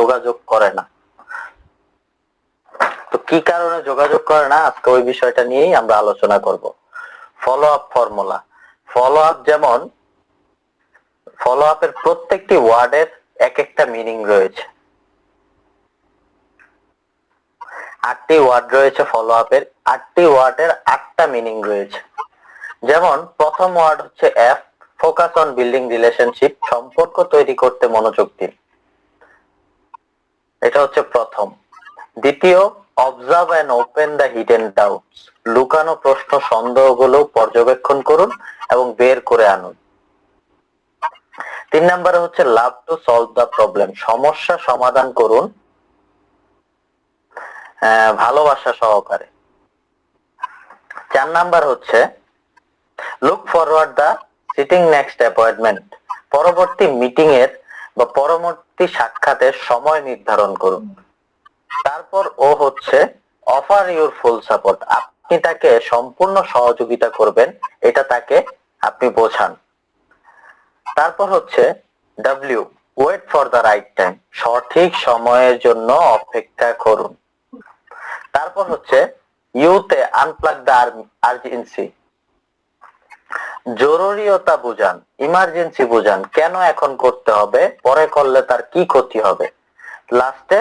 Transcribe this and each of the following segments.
যোগাযোগ করে না। তো কি কারণে যোগাযোগ করে না, আজকে ওই বিষয়টা নিয়েই আমরা আলোচনা করব। Follow up formula. Follow up যেমন, ফলো আপের প্রত্যেকটি ওয়ার্ডের এক একটা মিনিং রয়েছে। 8টি ওয়ার্ড রয়েছে ফলো আপের, 8টি ওয়ার্ডের 8টা মিনিং রয়েছে। যেমন প্রথম ওয়ার্ড হচ্ছে F, focus on building relationship, সম্পর্ক তৈরি করতে মনোযোগ দিন। এটা হচ্ছে প্রথম। দ্বিতীয়, observe and open the hidden doubts, লুকানো প্রশ্ন সন্দেহগুলো পর্যবেক্ষণ করুন এবং বের করে আনুন। 3 নম্বরে হচ্ছে love to solve the problem, সমস্যা সমাধান করুন ভালোবাসা সহকারে। 4 নাম্বার হচ্ছে look forward the sitting next appointment, পরবর্তী মিটিং এর বা পরবর্তী সাক্ষাতের সময় নির্ধারণ করুন। তারপর ও হচ্ছে অফার ইউর ফুল সাপোর্ট, আপনি তাকে সম্পূর্ণ সহযোগিতা করবেন, এটা তাকে আপনি বোঝান। তারপর হচ্ছে W, wait for the right time, সঠিক সময়ের জন্য অপেক্ষা করুন। তারপর হচ্ছে ইউতে আনপ্লাগ দ্য আর্জেন্সি, জরুরিয়তা বুঝান, ইমার্জেন্সি বুঝান, কেন এখন করতে হবে, পরে করলে তার কি ক্ষতি হবে। লাস্টে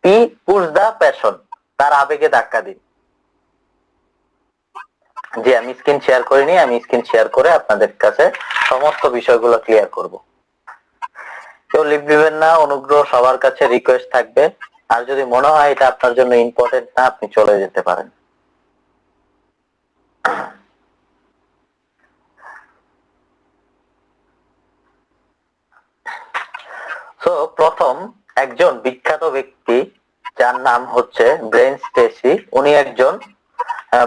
পি, পুশ দ্য প্যাশন, তার আবেগে ধাক্কা দিন। জি, আমি স্ক্রিন শেয়ার করিনি, আমি স্ক্রিন শেয়ার করে আপনাদের কাছে সমস্ত বিষয়গুলো ক্লিয়ার করব। কেউ লিভ দিবেন না, অনুগ্রহ সবার কাছে রিকোয়েস্ট থাকবে। আর যদি মনে হয় এটা আপনার জন্য ইম্পর্টেন্ট না, আপনি চলে যেতে পারেন। তো প্রথম একজন বিখ্যাত ব্যক্তি যার নাম হচ্ছে ব্রেন স্টেসি, উনি একজন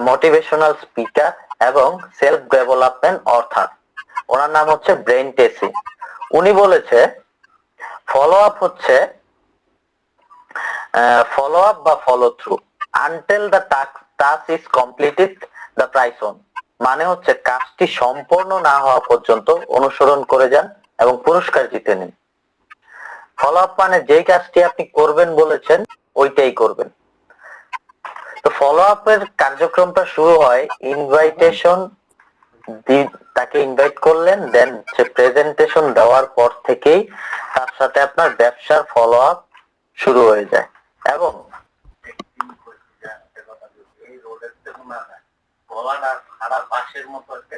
মোটিভেশনাল স্পিকার এবং সেলফ ডেভেলপমেন্ট অথর। ওনার নাম হচ্ছে ব্রেন টেসি। উনি বলেছে ফলো আপ হচ্ছে ফলো আপ বা follow through until the task is completed the price on, মানে হচ্ছে কাজটি সম্পূর্ণ না হওয়া পর্যন্ত অনুসরণ করে যান এবং পুরস্কার জিতে নিন। ফলো আপ মানে যেই কাজটি আপনি করবেন বলেছেন ওইটাই করবেন। তো ফলো আপের কার্যক্রমটা শুরু হয় ইনভাইটেশন, তাকে ইনভাইট করলেন, দেন সে প্রেজেন্টেশন দেওয়ার পর থেকেই তার সাথে আপনার ব্যবসার ফলো আপ শুরু হয়ে যায়। এবং এই রোডের পাশের মতো একটা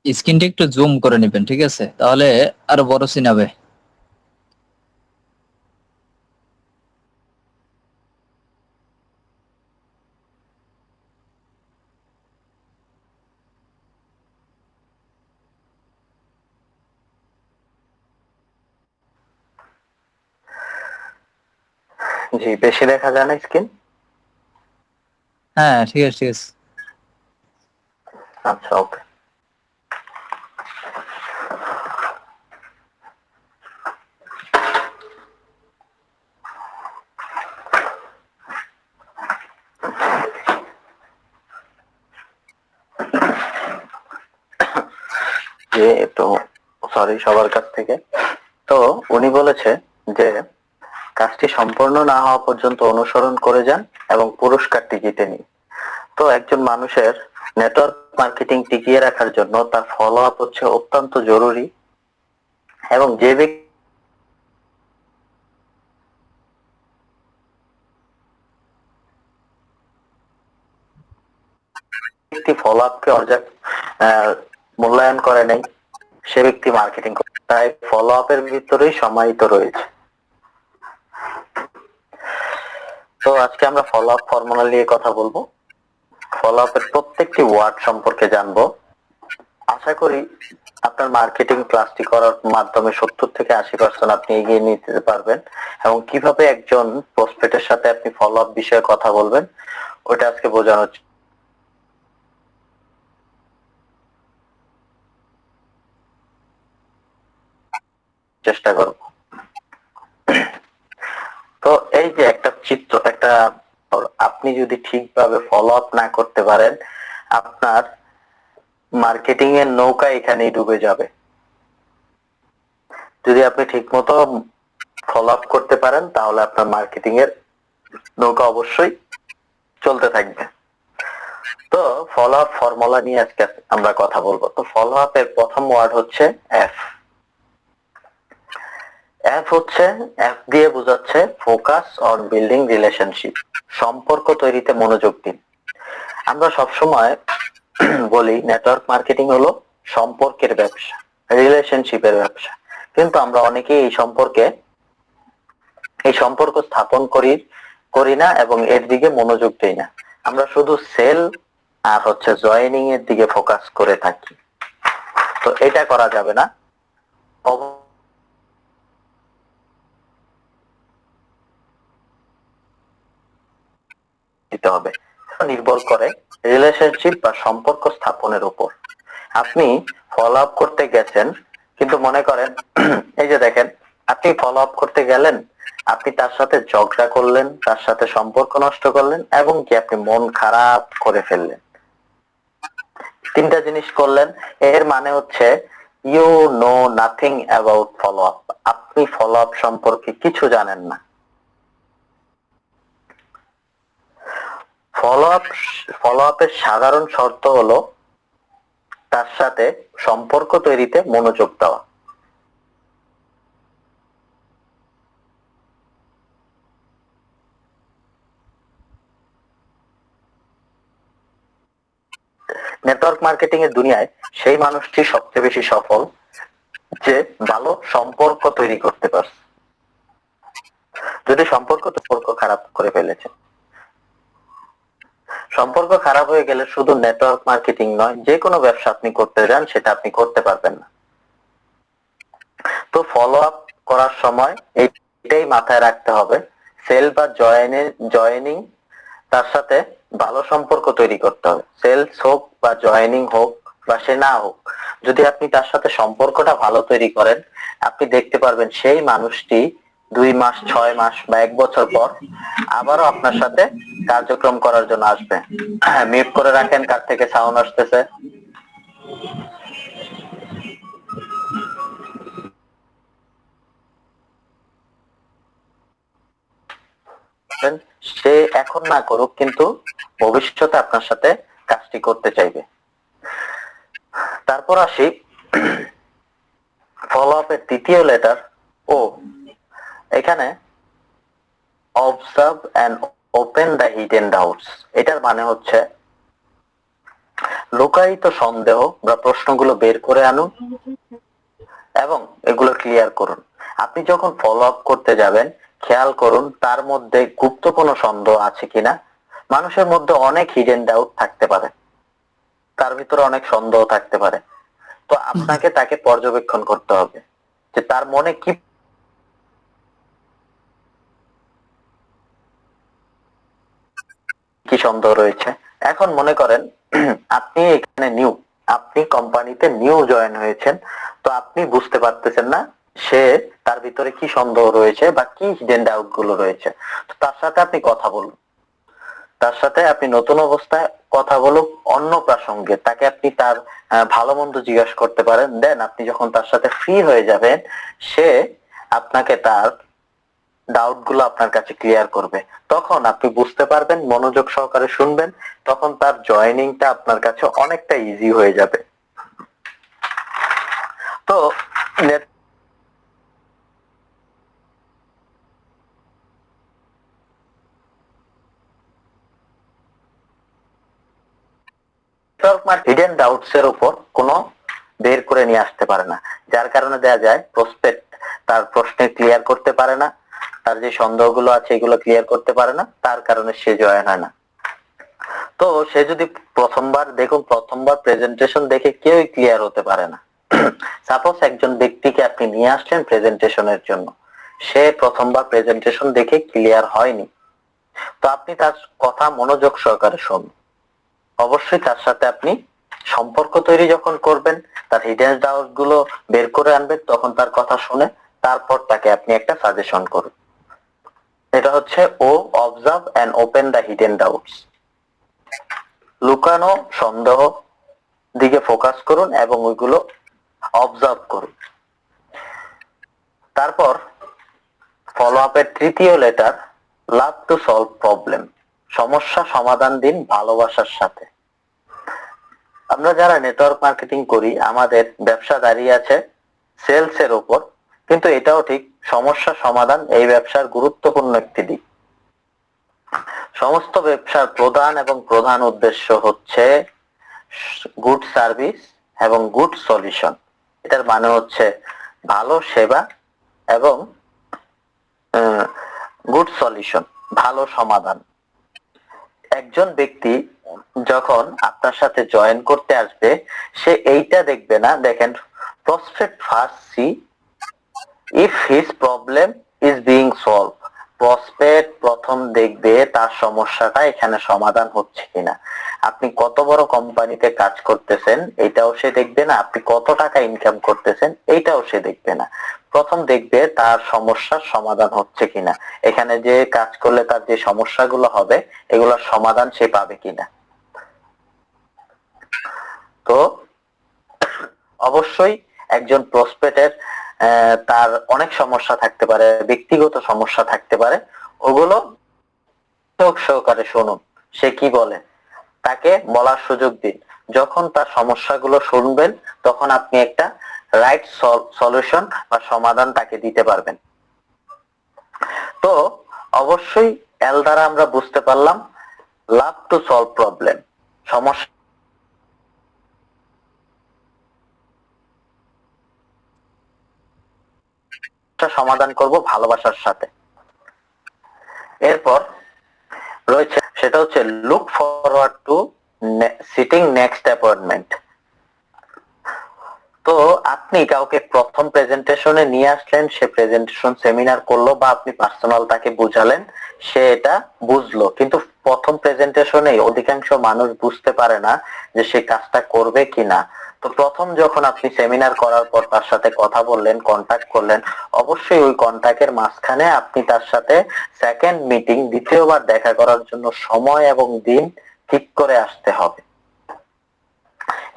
স্ক্রিনটা একটু জুম করে নেবেন, ঠিক আছে? তাহলে আরো বড় সিনাবে। জি, বেশি দেখা যায় না স্ক্রিন? হ্যাঁ, ঠিক আছে ঠিক আছে। আচ্ছা, ওকে। যে তো সরি সবার কাছ থেকে। তো উনি বলেছে যে কাজটি সম্পূর্ণ না হওয়া পর্যন্ত অনুসরণ করে যান এবং পুরস্কারটি জিতে নিন। তো একজন মানুষের নেটওয়ার্ক মার্কেটিং টিকিয়ে রাখার জন্য তার ফলো আপ হচ্ছে অত্যন্ত জরুরি। এবং যে ব্যক্তি ফলো আপকে মূল্যায়ন করে নাই, সে ব্যক্তি মার্কেটিং করে, তাই ফলো আপের ভিতরেই সমাহিত রয়েছে। তো আজকে আমরা ফলো আপ ফর্মুলা নিয়ে কথা বলবো, ফলো আপের প্রত্যেকটি ওয়ার্ড সম্পর্কে জানবো। আশা করি আপনার মার্কেটিং ক্লাসটি করার মাধ্যমে 70 থেকে 80% আপনি এগিয়ে নিতে পারবেন এবং কিভাবে একজন প্রসপেক্টের সাথে আপনি ফলো আপ বিষয়ে কথা বলবেন ওটা আজকে বোঝানোর চেষ্টা করব। তো এই যে একটা চিত্র, একটা আপনি যদি ঠিকভাবে ফলো আপ না করতে পারেন, আপনার মার্কেটিং এর নৌকা এখানেই ডুবে যাবে। যদি আপনি ঠিকমতো ফলো আপ করতে পারেন তাহলে আপনার মার্কেটিং এর নৌকা অবশ্যই চলতে থাকবে। তো ফলো আপ ফর্মুলা নিয়ে আজকে আমরা কথা বলবো। তো ফলো আপ এর প্রথম ওয়ার্ড হচ্ছে এফ। এফ হচ্ছে, এফ দিয়ে বোঝাচ্ছে ফোকাস অন বিল্ডিং রিলেশনশিপ, সম্পর্ক তৈরিতে মনোযোগ দিন। আমরা সবসময় বলি নেটওয়ার্ক মার্কেটিং হলো সম্পর্কের ব্যবসা, রিলেশনশিপের ব্যবসা, কিন্তু আমরা অনেকেই এই সম্পর্ক স্থাপন করি না এবং এর দিকে মনোযোগ দেই না। আমরা শুধু সেল আর হচ্ছে জয়েনিং এর দিকে ফোকাস করে থাকি। তো এটা করা যাবে না, দিতে হবে। নির্ভর করে রিলেশনশিপ বা সম্পর্ক স্থাপনের উপর। আপনি ফলো আপ করতে গেছেন, কিন্তু মনে করেন এই যে দেখেন, আপনি ফলো আপ করতে গেলেন, আপনি তার সাথে ঝগড়া করলেন, তার সাথে সম্পর্ক নষ্ট করলেন এবং কি আপনি মন খারাপ করে ফেললেন, তিনটা জিনিস করলেন। এর মানে হচ্ছে you know nothing about follow up, আপনি ফলো আপ সম্পর্কে কিছু জানেন না। ফলো আপের সাধারণ শর্ত হলো তার সাথে সম্পর্ক তৈরিতে মনোযোগ দেওয়া। নেটওয়ার্ক মার্কেটিং এর দুনিয়ায় সেই মানুষটি সবচেয়ে বেশি সফল যে ভালো সম্পর্ক তৈরি করতে পারছে। যদি সম্পর্ক খারাপ করে ফেলেছে, সম্পর্ক খারাপ হয়ে গেলে শুধু নেটওয়ার্ক মার্কেটিং নয়, যে কোনো ব্যবসা আপনি করতে যান সেটা আপনি করতে পারবেন না। তো ফলো আপ করার সময় এটাই মাথায় রাখতে হবে, সেল বা জয়েনিং, তার সাথে ভালো সম্পর্ক তৈরি করতে হবে। সেলস হোক বা জয়েনিং হোক বা সে না হোক, যদি আপনি তার সাথে সম্পর্কটা ভালো তৈরি করেন, আপনি দেখতে পারবেন সেই মানুষটি 2 মাস, 6 মাস বা 1 বছর পর আবারও আপনার সাথে কার্যক্রম করার জন্য আসবে। মিউট করে রাখেন, কার থেকে সাউন্ড আসতেছে। সে এখন না করুক, কিন্তু ভবিষ্যতে আপনার সাথে কাজটি করতে চাইবে। তারপর আসি ফলো আপের তৃতীয় লেটার ও। এখানে observe and open the hidden doubts, এটার মানে হচ্ছে লুকায়িত সন্দেহ বা প্রশ্নগুলো বের করে আনুন এবং এগুলো ক্লিয়ার করুন। আপনি যখন ফলো আপ করতে যাবেন, খেয়াল করুন তার মধ্যে গুপ্ত কোনো সন্দেহ আছে কিনা। মানুষের মধ্যে অনেক হিডেন ডাউট থাকতে পারে, তার ভিতরে অনেক সন্দেহ থাকতে পারে। তো আপনাকে তাকে পর্যবেক্ষণ করতে হবে যে তার মনে কি কি সন্দেহ রয়েছে। এখন মনে করেন আপনি এখানে নিউ, আপনি কোম্পানিতে নিউ জয়েন হয়েছেন, তো আপনি বুঝতে পারতেছেন না সে তার ভিতরে কি সন্দেহ রয়েছে বা কি হিডেন ডাউট গুলো রয়েছে। তো তার সাথে আপনি কথা বলুন, তার সাথে আপনি নতুন অবস্থায় কথা বলুন, অন্য প্রাসঙ্গে তাকে আপনি তার ভালো মন্দ জিজ্ঞাসা করতে পারেন। দেন আপনি যখন তার সাথে ফ্রি হয়ে যাবেন, সে আপনাকে তার ডাউট গুলো আপনার কাছে ক্লিয়ার করবে। তখন আপনি বুঝতে পারবেন, মনোযোগ সহকারে শুনবেন, তখন তার জয়েনিংটা আপনার কাছে অনেকটা ইজি হয়ে যাবে। তো হিডেন ডাউটস এর উপর কোনো বের করে নিয়ে আসতে পারে না, যার কারণে দেখা যায় প্রসপেক্ট তার প্রশ্নে ক্লিয়ার করতে পারে না, তার যে সন্দেহগুলো আছে এগুলো ক্লিয়ার করতে পারে না, তার কারণে সে জয়েন হয় না। তো সে যদি প্রথমবার প্রেজেন্টেশন দেখে কেউই ক্লিয়ার হতে পারে না। সাপোজ একজন ব্যক্তিকে আপনি নিয়ে আসছেন প্রেজেন্টেশনের জন্য, সে প্রথমবার প্রেজেন্টেশন দেখে ক্লিয়ার হয়নি, তো আপনি তার কথা মনোযোগ সহকারে শুনুন। অবশ্যই তার সাথে আপনি সম্পর্ক তৈরি যখন করবেন, তার হিডেন ডাউট গুলো বের করে আনবেন, তখন তার কথা শুনে তারপর তাকে আপনি একটা সাজেশন করুন। এটা হচ্ছে O observe and open the hidden doubts. লুকানো সন্দেহ দিকে ফোকাস করুন এবং ওইগুলো অবজার্ভ করুন। তারপর ফলো আপের তৃতীয় letter, love to solve problem. সমস্যা সমাধান দিন ভালোবাসার সাথে। আমরা যারা নেটওয়ার্ক মার্কেটিং করি আমাদের ব্যবসা দাঁড়িয়ে আছে সেলস এর উপর, কিন্তু এটাও ঠিক সমস্যা সমাধান এই ব্যবসার গুরুত্বপূর্ণ একটি দিক। সমস্ত ব্যবসার প্রধান উদ্দেশ্য হচ্ছে গুড সার্ভিস এবং গুড সলিউশন। এটার মানে হচ্ছে ভালো সেবা এবং গুড সলিউশন, ভালো সমাধান। একজন ব্যক্তি যখন আপনার সাথে জয়েন করতে আসবে সে এইটা দেখবে না, দেখেন prospect first see if his problem is being solve. Prospect প্রথম দেখবে তার সমস্যাটা এখানে সমাধান হচ্ছে কিনা। আপনি কত বড় কোম্পানিতে কাজ করতেছেন এটাও সে দেখবে না, আপনি কত টাকা ইনকাম করতেছেন এইটাও সে দেখবে না। প্রথম দেখবে তার সমস্যার সমাধান হচ্ছে কিনা, এখানে যে কাজ করলে তার যে সমস্যাগুলো হবে এগুলোর সমাধান সে পাবে কিনা। তো অবশ্যই একজন প্রসপেক্টের তার অনেক সমস্যা থাকতে পারে, ব্যক্তিগত সমস্যা থাকতে পারে, ওগুলো সহকারে শুনুন সে কি বলে, তাকে বলার সুযোগ দিন। যখন তার সমস্যাগুলো শুনবেন তখন আপনি একটা রাইট সলিউশন বা সমাধান তাকে দিতে পারবেন। তো অবশ্যই এল দ্বারা আমরা বুঝতে পারলাম লাভ টু সলভ প্রবলেম, সমস্যা সমাধান করব ভালোবাসার সাথে। এরপর রয়েছে সেটা হচ্ছে look forward to sitting next appointment. তো আপনি কাউকে প্রথম প্রেজেন্টেশনে নিয়ে আসলেন, সে প্রেজেন্টেশন সেমিনার করলো বা আপনি পার্সোনাল তাকে বুঝালেন, সে এটা বুঝলো, কিন্তু প্রথম প্রেজেন্টেশনে অধিকাংশ মানুষ বুঝতে পারে না যে সে কাজটা করবে কিনা। তো প্রথম যখন আপনি সেমিনার করার পর তার সাথে কথা বললেন, কন্টাক্ট করলেন, অবশ্যই ওই কন্টাক্টের মাঝখানে আপনি তার সাথে সেকেন্ড মিটিং, দ্বিতীয়বার দেখা করার জন্য সময় এবং দিন ঠিক করে আসতে হবে।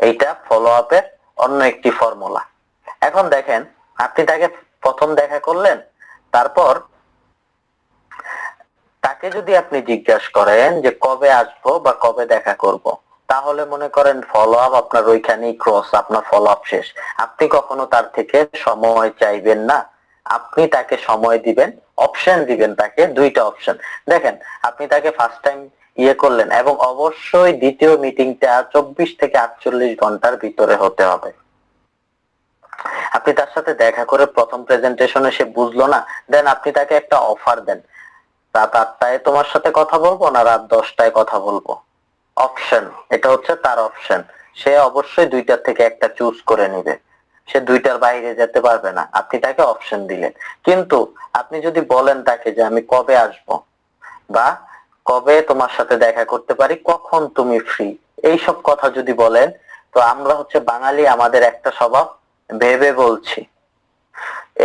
এইটা ফলো আপের অন্য একটি ফর্মুলা। এখন দেখেন আপনি তাকে প্রথম দেখা করলেন, তারপর তাকে যদি আপনি জিজ্ঞাসা করেন যে কবে আসবো বা কবে দেখা করব, তাহলে মনে করেন ফলো আপ আপনার ওইখানেই ক্রস, আপনার ফলো আপ শেষ। আপনি কখনো তার থেকে সময় চাইবেন না, আপনি তাকে সময় দিবেন, অপশন দিবেন তাকে, দুইটা অপশন। দেখেন আপনি তাকে ফার্স্ট টাইম করলেন এবং অবশ্যই দ্বিতীয় মিটিংটা 24 থেকে 48 ঘন্টার ভিতরে হতে হবে। আপনি তার সাথে দেখা করে প্রথম প্রেজেন্টেশনে সে বুঝলো না, দেন আপনি তাকে একটা অফার দেন, রাত 8টায় তোমার সাথে কথা বলবো না রাত 10টায় কথা বলবো। অপশন, এটা হচ্ছে তার অপশন। সে অবশ্যই দুইটার থেকে একটা চুজ করে নিবে, সে দুইটার বাইরে যেতে পারবে না, আপনি তাকে অপশন দিলেন। কিন্তু আপনি যদি বলেন তাকে যে আমি কবে আসবো বা কবে তোমার সাথে দেখা করতে পারি, কখন তুমি ফ্রি, এইসব কথা যদি বলেন, তো আমরা হচ্ছে বাঙালি, আমাদের একটা স্বভাব ভেবে বলছি।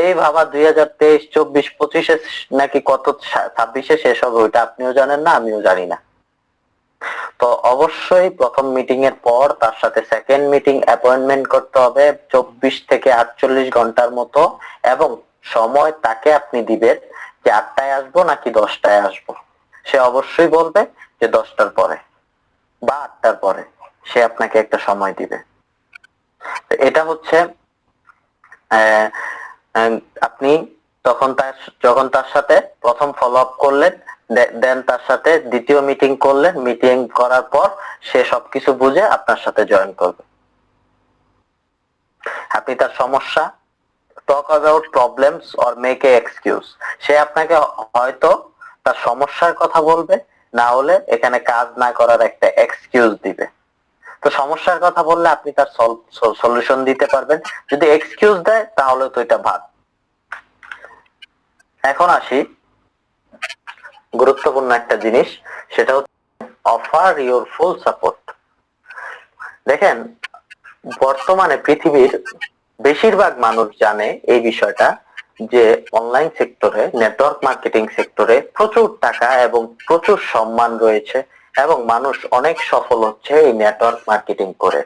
এই ভাবা 2023, 24, 25-এ নাকি কত 26-এ শেষ হবে, ওইটা আপনিও জানেন না আমিও জানি না। তো অবশ্যই প্রথম মিটিং এর পর তার সাথে সেকেন্ড মিটিং অ্যাপয়েন্টমেন্ট করতে হবে 24 থেকে 48 ঘন্টার মতো, এবং সময় তাকে আপনি দিবেন যে 8টায় আসবো নাকি 10টায় আসবো। সে অবশ্যই বলবে যে 10টার পরে বা 8টার পরে, সে আপনাকে একটা সময় দিবে। এটা হচ্ছে আপনি যখন তার সাথে প্রথম ফলো আপ করলেন, দেন তার সাথে দ্বিতীয় মিটিং করলেন, মিটিং করার পর সে সবকিছু বুঝে আপনার সাথে জয়েন করবে। আপনি তার সমস্যা, talk about problems or make a excuse, সে আপনাকে হয়তো তার সমস্যার কথা বলবে, না হলে এখানে কাজ না করার একটা এক্সকিউজ দিবে। তো সমস্যার কথা বললে আপনি তার সলিউশন দিতে পারবেন, যদি এক্সকিউজ দেয় তাহলে তো এটা ভাগ। এখন আসি গুরুত্বপূর্ণ একটা জিনিস, সেটা হচ্ছে অফার ইওর ফুল সাপোর্ট। দেখেন বর্তমানে পৃথিবীর বেশিরভাগ মানুষ জানে এই বিষয়টা যে অনলাইন সেক্টরে, নেটওয়ার্ক মার্কেটিং সেক্টরে প্রচুর টাকা এবং প্রচুর সম্মান রয়েছে এবং মানুষ অনেক সফল হচ্ছে এই নেটওয়ার্ক মার্কেটিং করে।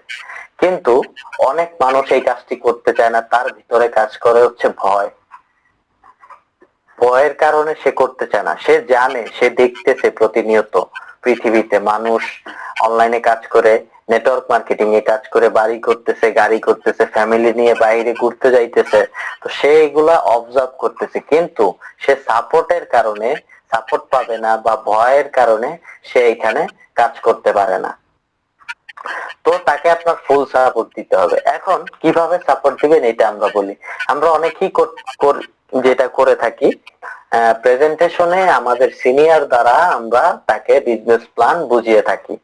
কিন্তু অনেক মানুষ এই কাজটি করতে চায় না, তার ভিতরে কাজ করে হচ্ছে ভয়। ভয়ের কারণে সে করতে চায় না। সে জানে, সে দেখতেছে প্রতিনিয়ত পৃথিবীতে মানুষ অনলাইনে কাজ করে, নেটওয়ার্ক মার্কেটিং এ কাজ করে বাড়ি করতেছে, গাড়ি করতেছে, ফ্যামিলি নিয়ে বাইরে ঘুরতে যাইতেছে। তো সে এগুলা অবজার্ভ করতেছে, কিন্তু সে সাপোর্টের কারণে, সাপোর্ট পাবে না বা ভয়ের কারণে সে এখানে কাজ করতে পারে না। তো তাকে আপনার ফুল সাপোর্ট দিতে হবে। এখন কিভাবে সাপোর্ট দিবেন এটা আমরা বলি। আমরা অনেকেই যেটা করে থাকি, প্রেজেন্টেশনে আমাদের সিনিয়র দ্বারা আমরা তাকে বিজনেস প্ল্যান বুঝিয়ে থাকি।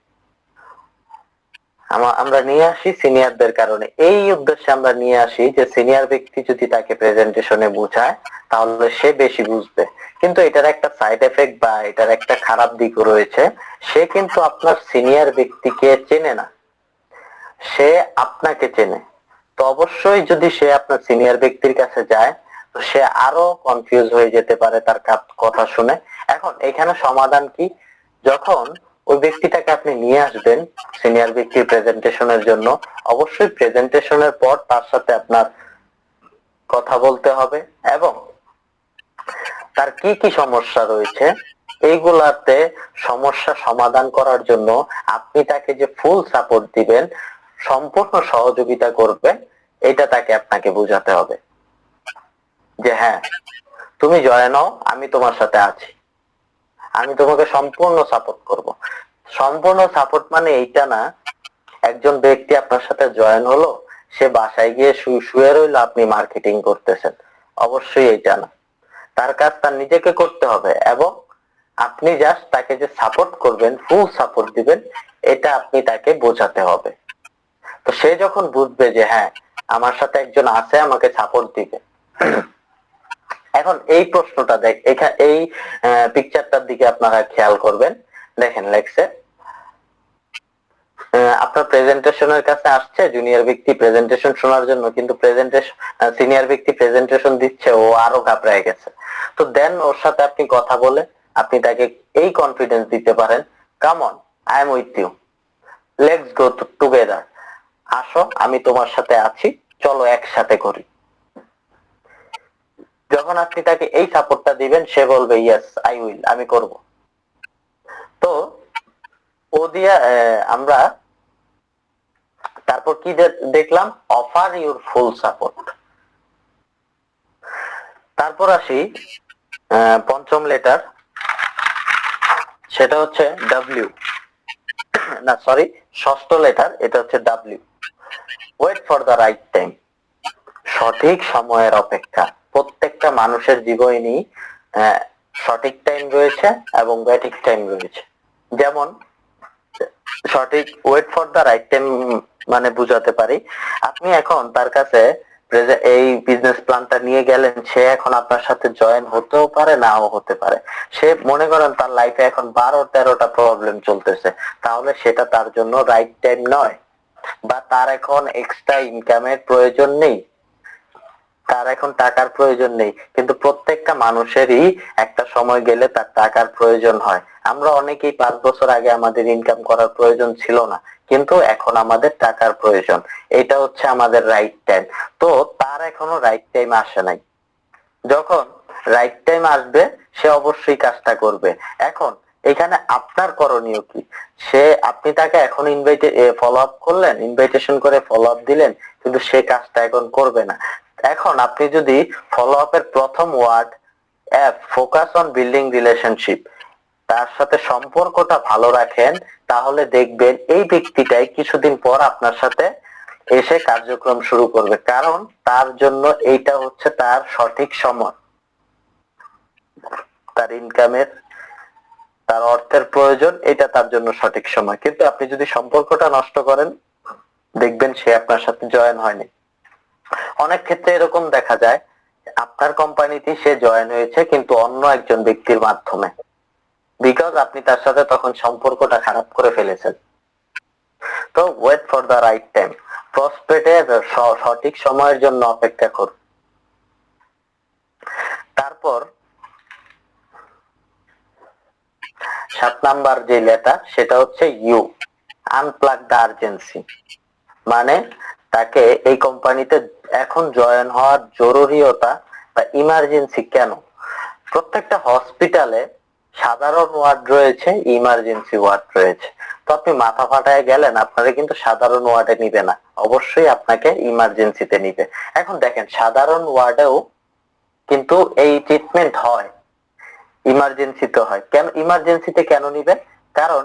আমরা নিয়ে আসি সিনিয়রদের কারণে, এই উদ্দেশ্যে আমরা নিয়ে আসি যে সিনিয়র ব্যক্তি যদি তাকে প্রেজেন্টেশনে বোঝায় তাহলে সে বেশি বুঝবে। কিন্তু এটার একটা সাইড এফেক্ট বা এটার একটা খারাপ দিকও রয়েছে। সে কিন্তু আপনার সিনিয়র ব্যক্তিকে চেনে না, সে আপনাকে চেনে। তো অবশ্যই যদি সে আপনার সিনিয়র ব্যক্তির কাছে যায় তো সে আরো কনফিউজ হয়ে যেতে পারে তার কথা শুনে। এখন এখানে সমাধান কি? যখন ওই ব্যক্তিটাকে আপনি নিয়ে আসবেন সিনিয়র ব্যক্তির প্রেজেন্টেশনের জন্য, অবশ্যই প্রেজেন্টেশনের পর তার সাথে আপনার কথা বলতে হবে এবং তার কি কি সমস্যা রয়েছে এইগুলাতে সমস্যা সমাধান করার জন্য আপনি তাকে যে ফুল সাপোর্ট দিবেন, সম্পূর্ণ সহযোগিতা করবেন, এটা তাকে আপনাকে বোঝাতে হবে যে হ্যাঁ, তুমি জয়েন হও, আমি তোমার সাথে আছি, আমি তোমাকে সম্পূর্ণ সাপোর্ট করব। সম্পূর্ণ সাপোর্ট মানে এইটা না একজন ব্যক্তি আপনার সাথে জয়েন হলো, সে বাসায় গিয়ে শুয়ে রইলো, আপনি মার্কেটিং করতেছেন। অবশ্যই এইটা না। তার কাজ তার নিজেকে করতে হবে এবং আপনি জাস্ট তাকে যে সাপোর্ট করবেন, ফুল সাপোর্ট দিবেন, এটা আপনি তাকে বোঝাতে হবে। তো সে যখন বুঝবে যে হ্যাঁ, আমার সাথে একজন আছে আমাকে সাপোর্ট দিবে। এখন এই প্রশ্নটা এই পিকচারটার দিকে আপনারা খেয়াল করবেন। দেখেন লেখছে, আপনার প্রেজেন্টেশনের কাছে আসছে জুনিয়র ব্যক্তি প্রেজেন্টেশন শোনার জন্য, কিন্তু সিনিয়র ব্যক্তি প্রেজেন্টেশন দিচ্ছে, ও আরো ঘাবড়ে গেছে। তো দেন ওর সাথে আপনি কথা বলে আপনি তাকে এই কনফিডেন্স দিতে পারেন, come on, I am with you, let's go together, আসো আমি তোমার সাথে আছি, চলো একসাথে করি। যখন আপনি তাকে এই সাপোর্টটা দিবেন সে বলবে ইয়েস আই উইল, আমি করব। তো ও দিয়া আমরা তারপর কি দেখলাম, অফার ইউর ফুল সাপোর্ট। তারপর আসি পঞ্চম লেটার, সেটা হচ্ছে ডাব্লিউ, না সরি, ষষ্ঠ লেটার, এটা হচ্ছে W. Wait for the right time, সঠিক সময়ের অপেক্ষা। প্রত্যেকটা মানুষের জীবনেই সঠিক টাইম রয়েছে এবং ব্যাঠিক টাইম রয়েছে। যেমন সঠিক, wait for the right time মানে বুঝাতে পারি, আপনি এখন তার কাছে এই বিজনেস প্ল্যানটা নিয়ে গেলেন, সে এখন আপনার সাথে জয়েন হতেও পারে, নাও হতে পারে। সে মনে করেন তার লাইফে এখন 12-13টা প্রবলেম চলতেছে, তাহলে সেটা তার জন্য রাইট টাইম নয়। বা তার এখন এক্সট্রা ইনকামের প্রয়োজন নেই, তার এখন টাকার প্রয়োজন নেই, কিন্তু প্রত্যেকটা মানুষেরই একটা সময় গেলে তার টাকার প্রয়োজন হয়। আমরা অনেকেই 5 বছর আগে আমাদের ইনকাম করার প্রয়োজন ছিল না, কিন্তু এখন আমাদের টাকার প্রয়োজন, এটা হচ্ছে আমাদের রাইট টাইম। তো তার এখনো রাইট টাইম আসে নাই। যখন রাইট টাইম আসবে সে অবশ্যই কাজটা করবে। এখন এখানে আপনার করণীয় কি? আপনি তাকে এখন ফলো আপ করলেন, ইনভাইটেশন করে ফলো আপ দিলেন, কিন্তু সে কাজটা এখন করবে না। এখন আপনি যদি ফলো আপের প্রথম word focus on building relationship, তার সাথে সম্পর্কটা ভালো রাখেন, তাহলে দেখবেন এই ব্যক্তিটাই কিছুদিন পর আপনার সাথে এসে কার্যক্রম শুরু করবে। কারণ তার জন্য এইটা হচ্ছে তার সঠিক সময়, তার ইনকামের, তার অর্থের প্রয়োজন, এটা তার জন্য সঠিক সময়। কিন্তু আপনি যদি সম্পর্কটা নষ্ট করেন দেখবেন সে আপনার সাথে জয়েন হয়নি। অনেক ক্ষেত্রে এরকম দেখা যায়, আপনার কোম্পানিতে সে জয়েন হয়েছে কিন্তু অন্য একজন ব্যক্তির মাধ্যমে, বিকজ আপনি তার সাথে তখন সম্পর্কটা খারাপ করে ফেলেছেন। তো wait for the right time, প্রসপেক্টের সঠিক সময়ের জন্য অপেক্ষা করুন। নাম্বার যে লেটার সেটা হচ্ছে ইউ, আনপ্লাগ দ্য আর্জেন্সি, মানে তাকে এই কোম্পানিতে এখন জয়েন হওয়ার জরুরিয়তা বা ইমার্জেন্সি কেন। প্রত্যেকটা হসপিটালে সাধারণ ওয়ার্ড রয়েছে, ইমার্জেন্সি ওয়ার্ড রয়েছে। তো আপনি মাথা ফাটায় গেলেন, আপনারা কিন্তু সাধারণ ওয়ার্ডে নিবে না, অবশ্যই আপনাকে ইমার্জেন্সিতে নিবে। এখন দেখেন সাধারণ ওয়ার্ডেও কিন্তু এই ট্রিটমেন্ট হয়, ইমার্জেন্সিতে হয়। কেন ইমার্জেন্সিতে কেন নিবেন? কারণ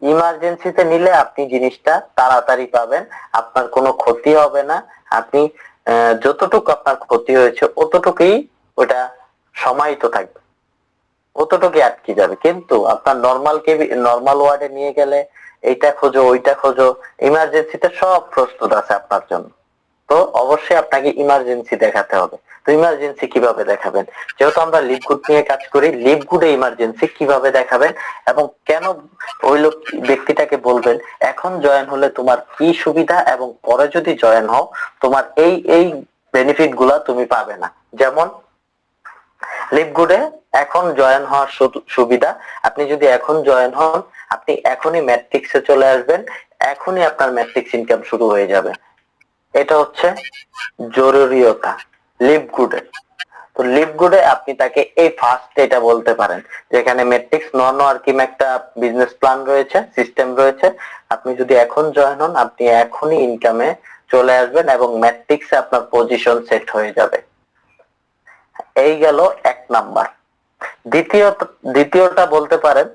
ইমার্জেন্সিতে নিলে আপনি জিনিসটা তাড়াতাড়ি পাবেন, আপনার কোনো ক্ষতি হবে না। আপনি যতটুকু আপনার ক্ষতি হয়েছে অতটুকুই ওটা সমাহিত থাকবে, অতটুকুই আটকে যাবে। কিন্তু আপনার নর্মাল ওয়ার্ডে নিয়ে গেলে এইটা খোঁজো ওইটা খোঁজো, ইমার্জেন্সিতে সব প্রস্তুত আছে আপনার জন্য। তো অবশ্যই আপনাকে ইমার্জেন্সি দেখাতে হবে। তো ইমার্জেন্সি কিভাবে দেখাবেন? যেহেতু আমরা লিভগুড নিয়ে কাজ করি, লিভগুডে ইমার্জেন্সি কিভাবে দেখাবেন এবং কেন ওই লোক ব্যক্তিটাকে বলবেন এখন জয়েন হলে তোমার কি সুবিধা এবং পরে যদি জয়েন হও তোমার এই এই বেনিফিট গুলা তুমি পাবে না। যেমন লিভগুডে এখন জয়েন হওয়ার সুবিধা, আপনি যদি এখন জয়েন হন আপনি এখনই ম্যাট্রিক্সে চলে আসবেন, এখনই আপনার ম্যাট্রিক্স ইনকাম শুরু হয়ে যাবে। এটা হচ্ছে জরুরিয়তা লিভগুডে। তো লিভগুডে আপনি তাকে এই ফার্স্ট এটা বলতে পারেন, যেখানে ম্যাট্রিক্স নন ওয়ার্কিং একটা বিজনেস প্ল্যান রয়েছে, সিস্টেম রয়েছে। আপনি যদি এখন জয়েন হন আপনি এখনই ইনকামে চলে আসবেন এবং ম্যাট্রিক্সে আপনার পজিশন সেট হয়ে যাবে। এই গেল এক নাম্বার। দ্বিতীয়টা বলতে পারেন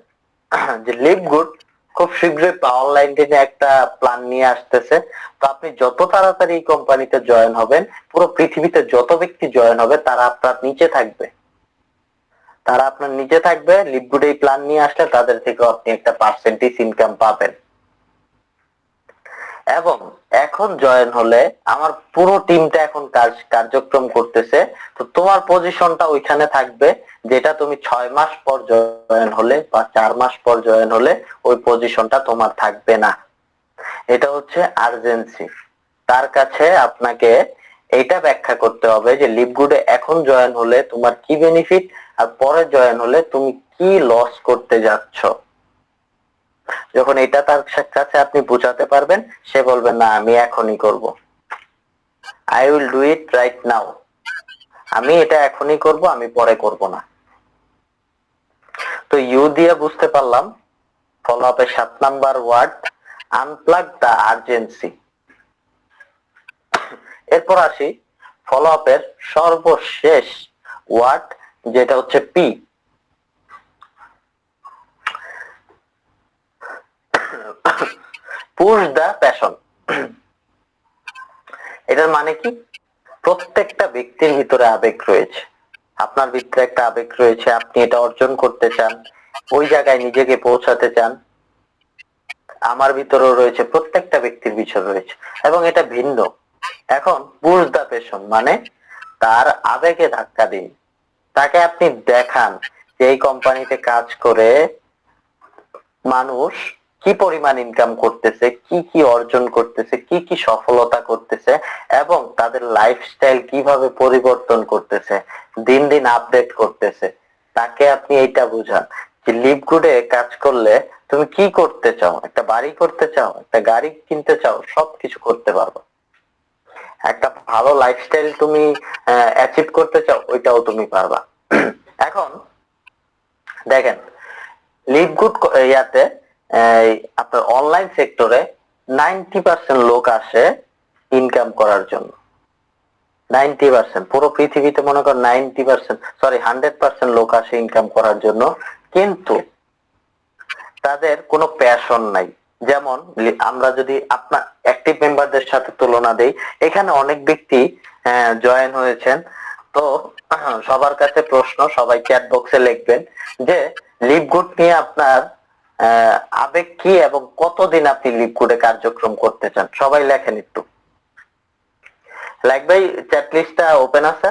যে লিভগুড খুব শীঘ্রই পাওয়ার লাইনে একটা প্ল্যান নিয়ে আসতেছে। তো আপনি যত তাড়াতাড়ি এই কোম্পানিতে জয়েন হবেন, পুরো পৃথিবীতে যত ব্যক্তি জয়েন হবে তারা আপনার নিচে থাকবে, লিভগুড এই প্ল্যান নিয়ে আসলে তাদের থেকে আপনি একটা পার্সেন্টেজ ইনকাম পাবেন। এবং এখন জয়েন হলে আমার পুরো টিমটা এখন কার্যক্রম করতেছে, তো তোমার পজিশনটা ওইখানে থাকবে, যেটা তুমি 6 মাস পর জয়েন হলে বা 4 মাস পর জয়েন হলে ওই পজিশনটা তোমার থাকবে না। এটা হচ্ছে আর্জেন্সি। তার কাছে আপনাকে এটা ব্যাখ্যা করতে হবে যে লিভগুডে এখন জয়েন হলে তোমার কি বেনিফিট আর পরে জয়েন হলে তুমি কি লস করতে যাচ্ছ। যখন এটা তার কাছে আপনি বোঝাতে পারবেন, সে বলবে না আমি এখনই করব, I will do it right now, আমি এটা এখনই করব, আমি পরে করব না। তো ইউ দিয়ে বুঝতে পারলাম ফলো আপের 7 number ward unplug the urgency. এরপর আসি ফলো আপের সর্বশেষ ওয়ার্ড, যেটা হচ্ছে পি, পুশ দ্য প্যাশন। এটার মানে কি? প্রত্যেকটা ব্যক্তির ভিতরে আবেগ রয়েছে, আপনার ভিতরে একটা আবেগ রয়েছে, আপনি এটা অর্জন করতে চান, ওই জায়গায় নিজেকে পৌঁছাতে চান। আমার ভিতরেও রয়েছে, প্রত্যেকটা ব্যক্তির ভিতরে রয়েছে এবং এটা ভিন্ন। এখন পুশ দ্য প্যাশন মানে তার আবেগে ধাক্কা দিন, তাকে আপনি দেখান যে এই কোম্পানিতে কাজ করে মানুষ কি পরিমাণ ইনকাম করতেছে, কি কি অর্জন করতেছে, কি কি সফলতা করতেছে এবং তাদের লাইফস্টাইল কিভাবে পরিবর্তন করতেছে, দিন দিন আপডেট করতেছে। তাকে আপনি এইটা বুঝান যে লিভগুডে কাজ করলে তুমি কি করতে চাও, একটা বাড়ি করতে চাও, একটা গাড়ি কিনতে চাও, সবকিছু করতে পারবে। একটা ভালো লাইফস্টাইল তুমি অ্যাচিভ করতে চাও, ওইটাও তুমি পারবা। এখন দেখেন লিভগুড ইয়াতে আপনার অনলাইন সেক্টরে 90% লোক আসে ইনকাম করার জন্য। 90%, পুরো পৃথিবীতে মনে করেন 90%, সরি 100% লোক আসে ইনকাম করার জন্য, কিন্তু তাদের কোনো প্যাশন নাই। যেমন আমরা যদি আপনার অ্যাক্টিভ মেম্বারদের সাথে তুলনা দেই, এখানে অনেক ব্যক্তি জয়েন হয়েছেন। তো সবার কাছে প্রশ্ন, সবাই চ্যাট বক্সে লিখবেন যে লিভগুড নিয়ে আপনার আবেগ কি এবং কতদিন আপনি লিভগুডে কার্যক্রম করতে চান। সবাই লেখেন একটু, লাগবে। চ্যাট লিস্টটা ওপেন আছে?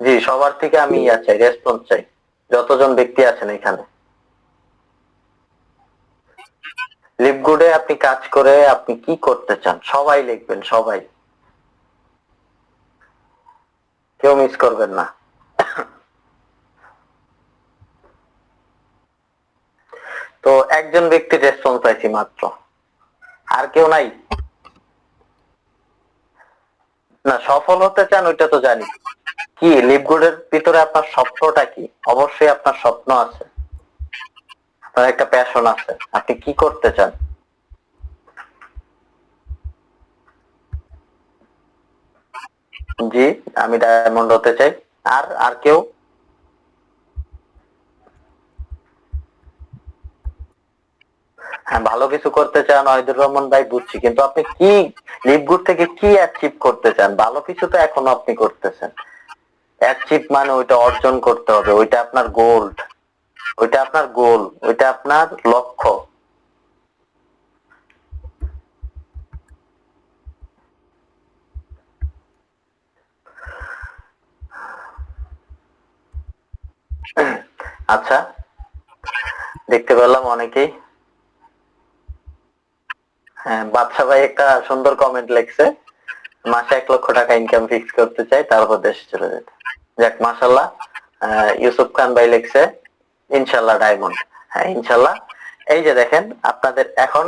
জি, সবার থেকে আমি চাই, রেসপন্স চাই, যতজন ব্যক্তি আছেন এখানে। লিভগুডে আপনি কাজ করে আপনি কি করতে চান, সবাই লিখবেন, সবাই। কেউ মিস করবেন না। তো একজন ব্যক্তির রেসপন্স পাইছি মাত্র, আর কেউ নাই? না, সফল হতে চান ওইটা তো জানি, কি লিপগুডের ভিতরে আপনার স্বপ্নটা কি? অবশ্যই আপনার স্বপ্ন আছে, আপনার একটা প্যাশন আছে, আপনি কি করতে চান? জি, আমি ডায়মন্ড হতে চাই। আর আর কেউ? হ্যাঁ, ভালো কিছু করতে চান ওয়াহিদুর রহমান ভাই, বুঝছি, কিন্তু আপনি কি লিপগুড থেকে কি অ্যাচিভ করতে চান? ভালো কিছু তো এখনো আপনি করতেছেন। অ্যাচিভ মানে ওইটা অর্জন করতে হবে, ওইটা আপনার গোল, ওইটা আপনার গোল, ওইটা আপনার লক্ষ্য। আচ্ছা, দেখতে পেলাম অনেকেই। হ্যাঁ, বাদশা ভাই একটা সুন্দর কমেন্ট লিখছে, মাসে 1 লক্ষ টাকা ইনকাম ফিক্স করতে চাই, তারপর দেশে চলে যেতে। যাক, মাশাল্লাহ। ইউসুফ খান ভাই লিখছে ইনশাল্লাহ ডায়মন্ড। হ্যাঁ, ইনশাল্লাহ। এই যে দেখেন, আপনাদের এখন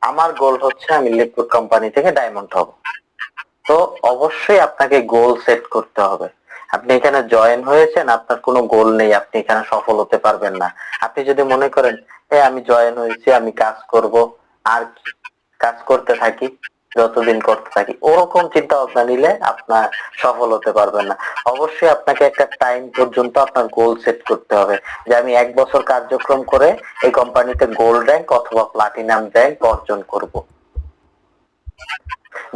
আমার গোল হচ্ছে আমি লিকুইড কোম্পানি থেকে ডায়মন্ড হব। তো অবশ্যই আপনাকে গোল সেট করতে হবে। আপনি এখানে জয়েন হয়েছেন, আপনার কোনো গোল নেই, আপনি এখানে সফল হতে পারবেন না। আপনি যদি মনে করেন আমি জয়েন হয়েছি, আমি কাজ করব, আর কি, কাজ করতে থাকি, যতদিন করতে থাকি, ওরকম চিন্তা ভাবনা নিলে আপনার সফল হতে পারবেন না। অবশ্যই আপনাকে একটা টাইম পর্যন্ত আপনার গোল সেট করতে হবে, যে আমি 1 বছর কার্যক্রম করে এই কোম্পানিতে গোল্ড র্যাঙ্ক অথবা প্লাটিনাম র্যাঙ্ক অর্জন করব।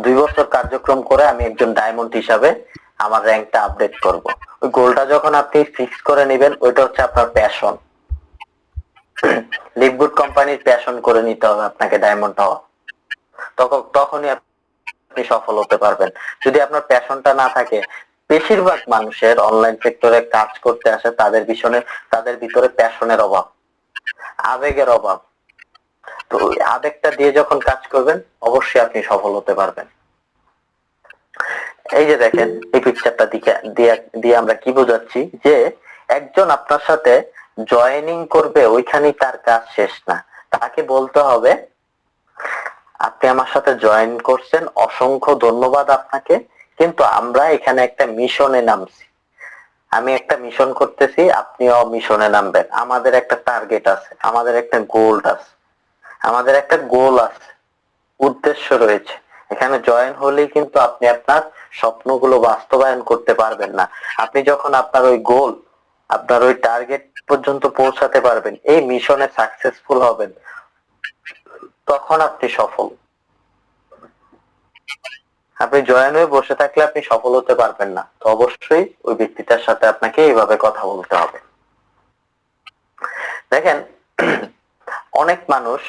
2 বছর কার্যক্রম করে আমি একজন ডায়মন্ড হিসাবে আমার র্যাঙ্কটা আপডেট করব। ওই গোলটা যখন আপনি ফিক্স করে নেবেন, ওইটা হচ্ছে আপনার প্যাশন। লিপগুড কোম্পানির প্যাশন করে নিতে হবে আপনাকে ডায়মন্ড হওয়া, তখনই আপনি সফল হতে পারবেন। যদি আপনার প্যাশনটা না থাকে, বেশিরভাগ মানুষের অনলাইন সেক্টরে কাজ করতে আসে, তাদের ভিতরে প্যাশনের অভাব, আবেগের অভাব। তো ওই আবেগটা দিয়ে যখন কাজ করবেন, অবশ্যই আপনি সফল হতে পারবেন। এই যে দেখেন, এই পিকচারটা দিয়ে আমরা কি বোঝাচ্ছি, যে একজন আপনার সাথে জয়েনিং করবে, ওইখানেই তার কাজ শেষ না। তাকে বলতে হবে আপনি আমার সাথে জয়েন করছেন, অসংখ্য ধন্যবাদ আপনাকে, কিন্তু আমরা এখানে একটা মিশনে নামছি, আমি একটা মিশন করতেছি, আপনিও মিশনে নামবেন। আমাদের একটা টার্গেট আছে, আমাদের একটা গোল আছে, আমাদের একটা গোল আছে, উদ্দেশ্য রয়েছে। এখানে জয়েন হলেই কিন্তু আপনি আপনার স্বপ্নগুলো বাস্তবায়ন করতে পারবেন না। আপনি যখন আপনার ওই গোল, আপনার ওই টার্গেট পর্যন্ত পৌঁছাতে পারবেন, এই মিশনে সাকসেসফুল হবেন, তখন আপনি সফল। আপনি জয়েন হয়ে বসে থাকলে আপনি সফল হতে পারবেন না। তো অবশ্যই ওই ব্যক্তিটার সাথে আপনাকে এইভাবে কথা বলতে হবে। দেখেন, অনেক মানুষ,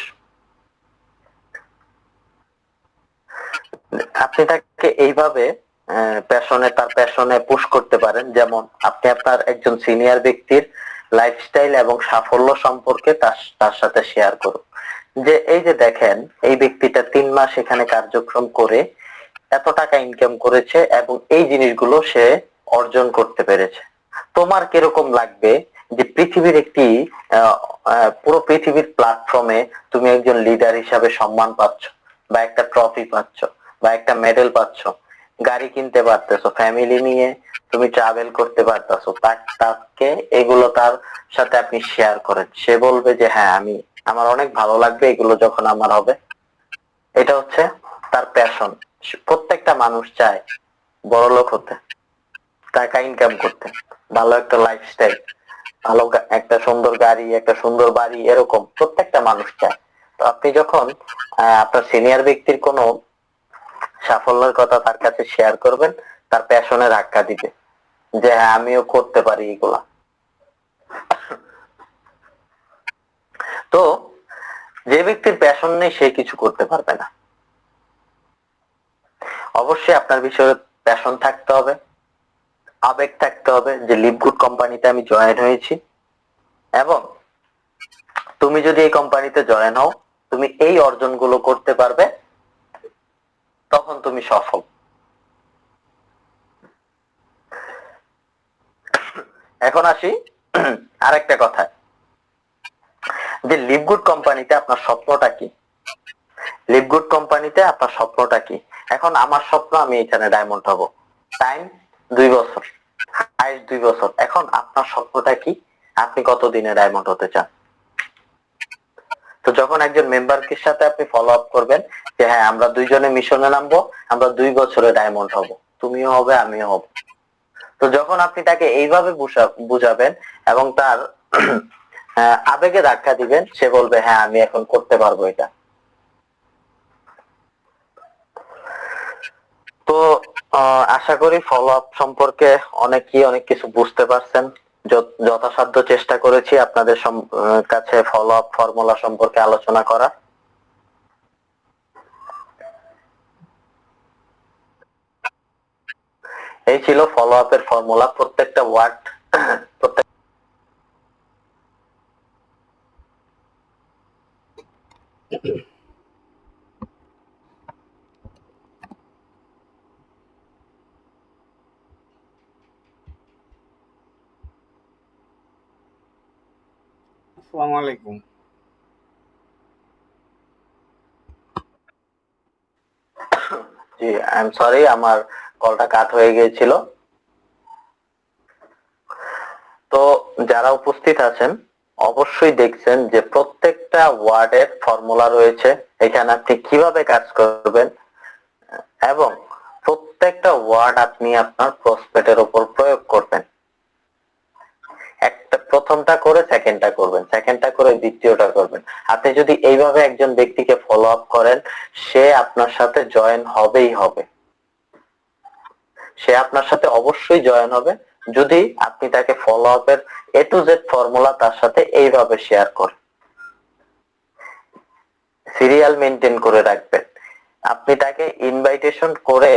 আপনি তাকে এইভাবে তার প্যাশনে পুশ করতে পারেন, যেমন আপনি আপনার একজন সিনিয়র ব্যক্তির লাইফস্টাইল এবং সাফল্য সম্পর্কে তার সাথে শেয়ার করুন, যে এই যে দেখেন, এই ব্যক্তিটা 3 মাস এখানে কার্যক্রম করে এত টাকা ইনকাম করেছে এবং এই জিনিসগুলো সে অর্জন করতে পেরেছে। তোমার কিরকম লাগবে যে পৃথিবীর একটি পুরো পৃথিবীর প্ল্যাটফর্মে তুমি একজন লিডার হিসাবে সম্মান পাচ্ছ, বা একটা ট্রফি পাচ্ছ, বা একটা মেডেল পাচ্ছ, গাড়ি কিনতে পারতেছো, ফ্যামিলি নিয়ে তুমি ট্রাভেল করতে পারতেছো, তাকে এগুলো তার সাথে আপনি শেয়ার করেন, সে বলবে যে হ্যাঁ, আমার অনেক ভালো লাগবে এগুলো যখন আমার হবে। এটা হচ্ছে তার প্যাশন। প্রত্যেকটা মানুষ চায় বড়লোক হতে, টাকা ইনকাম করতে, ভালো একটা লাইফস্টাইল, একটা সুন্দর গাড়ি, একটা সুন্দর বাড়ি, এরকম প্রত্যেকটা মানুষ চায়। তো আপনি যখন আপনার সিনিয়র ব্যক্তির কোনো সাফল্যের কথা তার কাছে শেয়ার করবেন, তার প্যাশনে ধাক্কা দিবে, যে হ্যাঁ, আমিও করতে পারি এগুলা। তো যে ব্যক্তির প্যাশন নেই, সে কিছু করতে পারবে না। অবশ্যই আপনার বিষয়ে প্যাশন থাকতে হবে, আবেগ থাকতে হবে, যে লিভগুড কোম্পানিতে আমি জয়েন হয়েছি, এবং তুমি যদি এই কোম্পানিতে জয়েন হও, তুমি এই অর্জনগুলো করতে পারবে, তখন তুমি সফল। এখন আসি আরেকটা কথা, যে লিভগুড কোম্পানিতে আপনার স্বপ্নটা কি? লিভগুড কোম্পানিতে আপনার স্বপ্নটা কি? এখন আমার স্বপ্ন আমি এখানে ডায়মন্ড হব, টাইম 2 বছর, হাইস্ট 2 বছর। এখন আপনার স্বপ্নটা কি? আপনি কতদিনে ডায়মন্ড হতে চান? তো যখন একজন মেম্বারকে সাথে আপনি ফলো আপ করবেন যে হ্যাঁ আমরা দুইজনে মিশনে নামবো, আমরা 2 বছরে ডায়মন্ড হব, তুমিও হবে আমিও হব, তো যখন আপনি তাকে এইভাবে বুঝাবেন এবং তার আবেগে ধাক্কা দিবেন, সে বলবে হ্যাঁ আমি এখন করতে পারবো এটা। তো আশা করি ফলো আপ সম্পর্কে অনেকেই অনেক কিছু বুঝতে পারছেন। যথাসাধ্য চেষ্টা করেছি আপনাদের কাছে ফলো আপ ফর্মুলা সম্পর্কে আলোচনা করা। এই ছিল ফলো আপ এর ফর্মুলা, প্রত্যেকটা ওয়ার্ড প্রত্যেক আসসালামু আলাইকুম। জি আই এম সরি, আমার কলটা কাট হয়ে গিয়েছিল। তো যারা উপস্থিত আছেন অবশ্যই দেখছেন যে প্রত্যেকটা ওয়ার্ডের ফর্মুলা রয়েছে, এখানে আপনি কিভাবে কাজ করবেন এবং প্রত্যেকটা ওয়ার্ড আপনি আপনার প্রসপেক্টের উপর প্রয়োগ করবেন। একটা প্রথমটা করে সেকেন্ডটা করবেন, সেকেন্ডটা করে দ্বিতীয়টা করবেন। আপনি যদি এইভাবে একজন ব্যক্তিকে ফলো আপ করেন, সে আপনার সাথে জয়েন হবেই হবে, সে আপনার সাথে অবশ্যই জয়েন হবে যদি আপনি তাকে ফলো আপের এ টু জেড ফর্মুলা তার সাথে এইভাবে শেয়ার করেন। সিরিয়াল মেনটেন করে রাখবেন। আপনি তাকে ইনভাইটেশন করে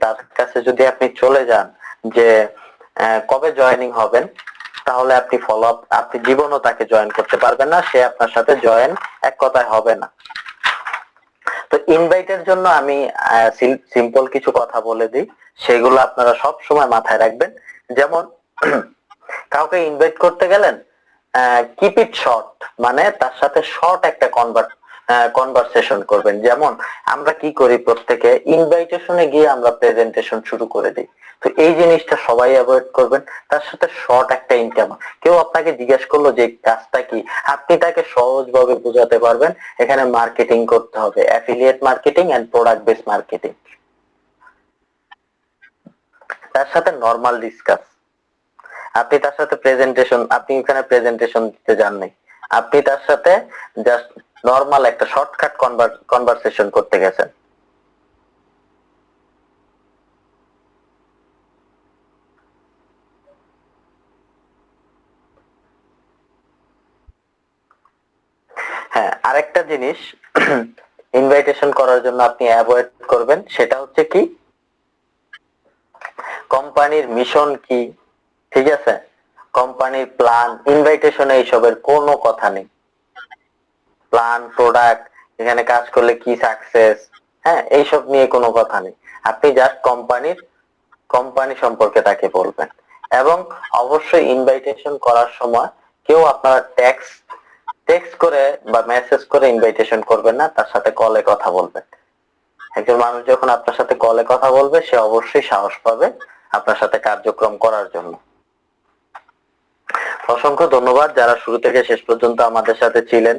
তার কাছে যদি আপনি চলে যান যে কবে জয়েনিং হবেন, তাহলে আপনি ফলো আপ, আপনি জীবনও তাকে জয়েন করতে পারবেন না, সে আপনার সাথে জয়েন এক কথায় হবে না। তো ইনভাইটের জন্য আমি সিম্পল কিছু কথা বলে দিই, সেগুলো আপনারা সব সময় মাথায় রাখবেন। যেমন কাউকে ইনভাইট করতে গেলেন, কিপ ইট শর্ট, মানে তার সাথে শর্ট একটা কনভারসেশন করবেন। যেমন আমরা কি করি, প্রত্যেকে ইনভাইটেশনে গিয়ে আমরা প্রেজেন্টেশন শুরু করে দিই, তো এই জিনিসটা সবাই অ্যাভয়েড করবেন। তার সাথে শর্ট একটা ইনকাম, কেউ আপনাকে জিজ্ঞেস করলো যে কাজটা কি, আপনি তাকে সহজভাবে বোঝাতে পারবেন এখানে মার্কেটিং করতে হবে, affiliate marketing and product base marketing. তার সাথে নরমাল ডিসকাস, আপনি তার সাথে প্রেজেন্টেশন, আপনি এখানে প্রেজেন্টেশন দিতে যান নাই, আপনি তার সাথে জাস্ট নরমাল একটা শর্টকাট কনভারসেশন করতে গেছেন। হ্যাঁ, আরেকটা জিনিস ইনভাইটেশন করার জন্য আপনি অ্যাভয়েড করবেন, সেটা হচ্ছে কি, কোম্পানির মিশন কি, ঠিক আছে, কোম্পানির প্ল্যান, ইনভাইটেশনে এইসবের কোনো কথা নেই। প্ল্যান, প্রোডাক্ট, এখানে কাজ করলে কি সাকসেস, হ্যাঁ এইসব নিয়ে কোনো কথা নেই। আপনি জাস্ট কোম্পানি সম্পর্কে তাকে বলবেন। এবং অবশ্যই ইনভাইটেশন করার সময় কেউ আপনারা টেক্সট করে বা মেসেজ করে ইনভাইটেশন করবেন না, তার সাথে কলে কথা বলবেন। একজন মানুষ যখন আপনার সাথে কলে কথা বলবে, সে অবশ্যই সাহস পাবে আপনার সাথে কার্যক্রম করার জন্য। অসংখ্য ধন্যবাদ যারা শুরু থেকে শেষ পর্যন্ত আমাদের সাথে ছিলেন।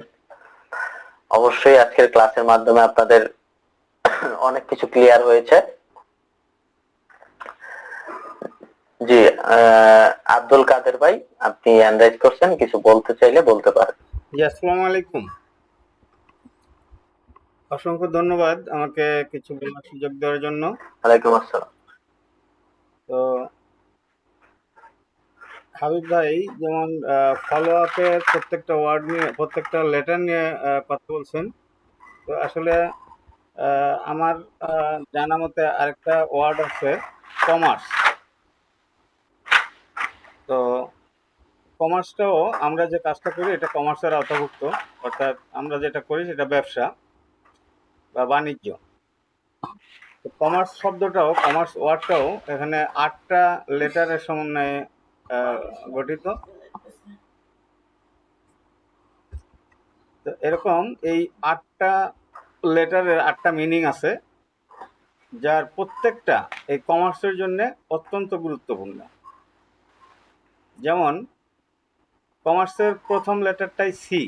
অবশ্যই আজকের ক্লাসের মাধ্যমে আপনাদের অনেক কিছু ক্লিয়ার হয়েছে। জি আব্দুল কাদের ভাই, আপনি হ্যান্ড রাইজ করছেন, কিছু বলতে চাইলে বলতে পারেন। জি আসসালামু আলাইকুম। অসংখ্য ধন্যবাদ আমাকে কিছু বলার সুযোগ দেওয়ার জন্য। ওয়ালাইকুম আসসালাম। তো হাবিব ভাই যেমন ফলো আপের প্রত্যেকটা ওয়ার্ড নিয়ে, প্রত্যেকটা লেটার নিয়ে কথা বলছেন। তো আসলে আমার জানা মতে আরেকটা ওয়ার্ড আছে, কমার্স। তো কমার্সটাও, আমরা যে কাজটা করি এটা কমার্সের আওতাভুক্ত, অর্থাৎ আমরা যেটা করি সেটা ব্যবসা বা বাণিজ্য। তো কমার্স শব্দটাও, কমার্স ওয়ার্ডটাও এখানে 8টা লেটারের সমন্বয়ে গঠিত। তো এরকম এই 8টা লেটারের 8টা মিনিং আছে, যার প্রত্যেকটা এই কমার্সের জন্য অত্যন্ত গুরুত্বপূর্ণ। যেমন কমার্সের প্রথম লেটারটাই সি,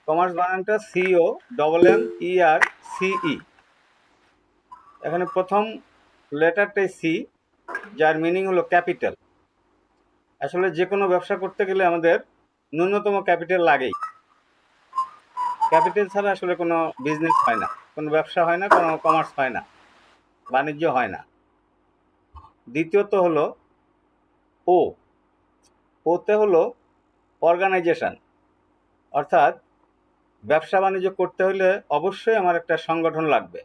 কমার্স বানানটা সিও ডবল এম ই আর সিই। এখানে প্রথম লেটারটাই সি, যার মিনিং হলো ক্যাপিটাল। আসলে যে কোনো ব্যবসা করতে গেলে আমাদের ন্যূনতম ক্যাপিটাল লাগেই। ক্যাপিটাল ছাড়া আসলে কোনো বিজনেস হয় না, কোনো ব্যবসা হয় না, কোনো কমার্স হয় না, বাণিজ্য হয় না। দ্বিতীয়ত হলো ও, ওতে হলো অর্গানাইজেশন, অর্থাৎ ব্যবসা বাণিজ্য করতে হলে অবশ্যই আমার একটা সংগঠন লাগবে।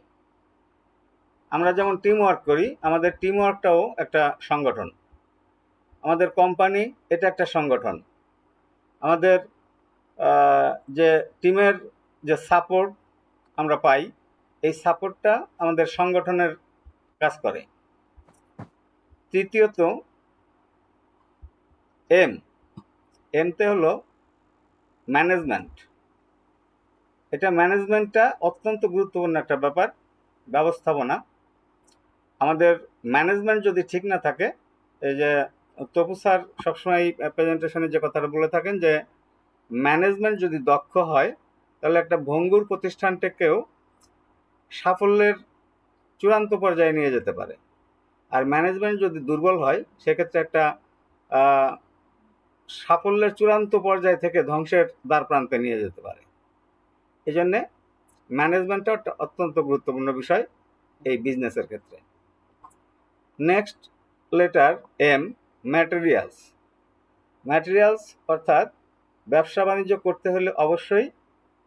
আমরা যেমন টিম ওয়ার্ক করি, আমাদের টিম ওয়ার্কটাও একটা সংগঠন। আমাদের কোম্পানি এটা একটা সংগঠন। আমাদের যে টিমের যে সাপোর্ট আমরা পাই, এই সাপোর্টটা আমাদের সংগঠনের কাজ করে। তৃতীয়ত এমতে হলো ম্যানেজমেন্ট। এটা ম্যানেজমেন্টটা অত্যন্ত গুরুত্বপূর্ণ একটা ব্যাপার, ব্যবস্থাপনা। আমাদের ম্যানেজমেন্ট যদি ঠিক না থাকে, এই যে তপু স্যার সবসময় প্রেজেন্টেশনে যে কথাটা বলে থাকেন যে ম্যানেজমেন্ট যদি দক্ষ হয় তাহলে একটা ভঙ্গুর প্রতিষ্ঠানটাকেও সাফল্যের চূড়ান্ত পর্যায়ে নিয়ে যেতে পারে। আর ম্যানেজমেন্ট যদি দুর্বল হয় সেক্ষেত্রে একটা সাফল্যের চূড়ান্ত পর্যায় থেকে ধ্বংসের দ্বার প্রান্তে নিয়ে যেতে পারে। এই জন্যে ম্যানেজমেন্টটা একটা অত্যন্ত গুরুত্বপূর্ণ বিষয় এই বিজনেসের ক্ষেত্রে। Next letter M, materials. Materials অর্থাৎ ব্যবসা বাণিজ্য করতে হলে অবশ্যই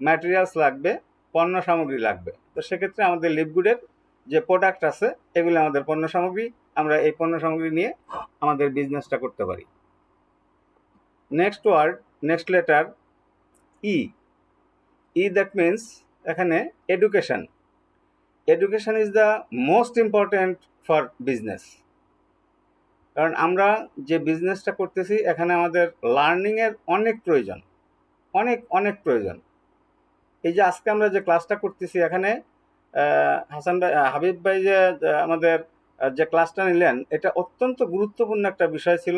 ম্যাটেরিয়ালস লাগবে, পণ্য সামগ্রী লাগবে। তো সেক্ষেত্রে আমাদের লিপগুডের যে প্রোডাক্ট আছে এগুলো আমাদের পণ্য সামগ্রী, আমরা এই পণ্য সামগ্রী নিয়ে আমাদের বিজনেসটা করতে পারি। Next word, next letter E. E that means এখানে education. Education is the most important for business. কারণ আমরা যে বিজনেসটা করতেছি এখানে আমাদের লার্নিংয়ের অনেক প্রয়োজন, অনেক অনেক প্রয়োজন। এই যে আজকে আমরা যে ক্লাসটা করতেছি এখানে হাসান ভাই, হাবিব ভাই যে আমাদের যে ক্লাসটা নিলেন, এটা অত্যন্ত গুরুত্বপূর্ণ একটা বিষয় ছিল।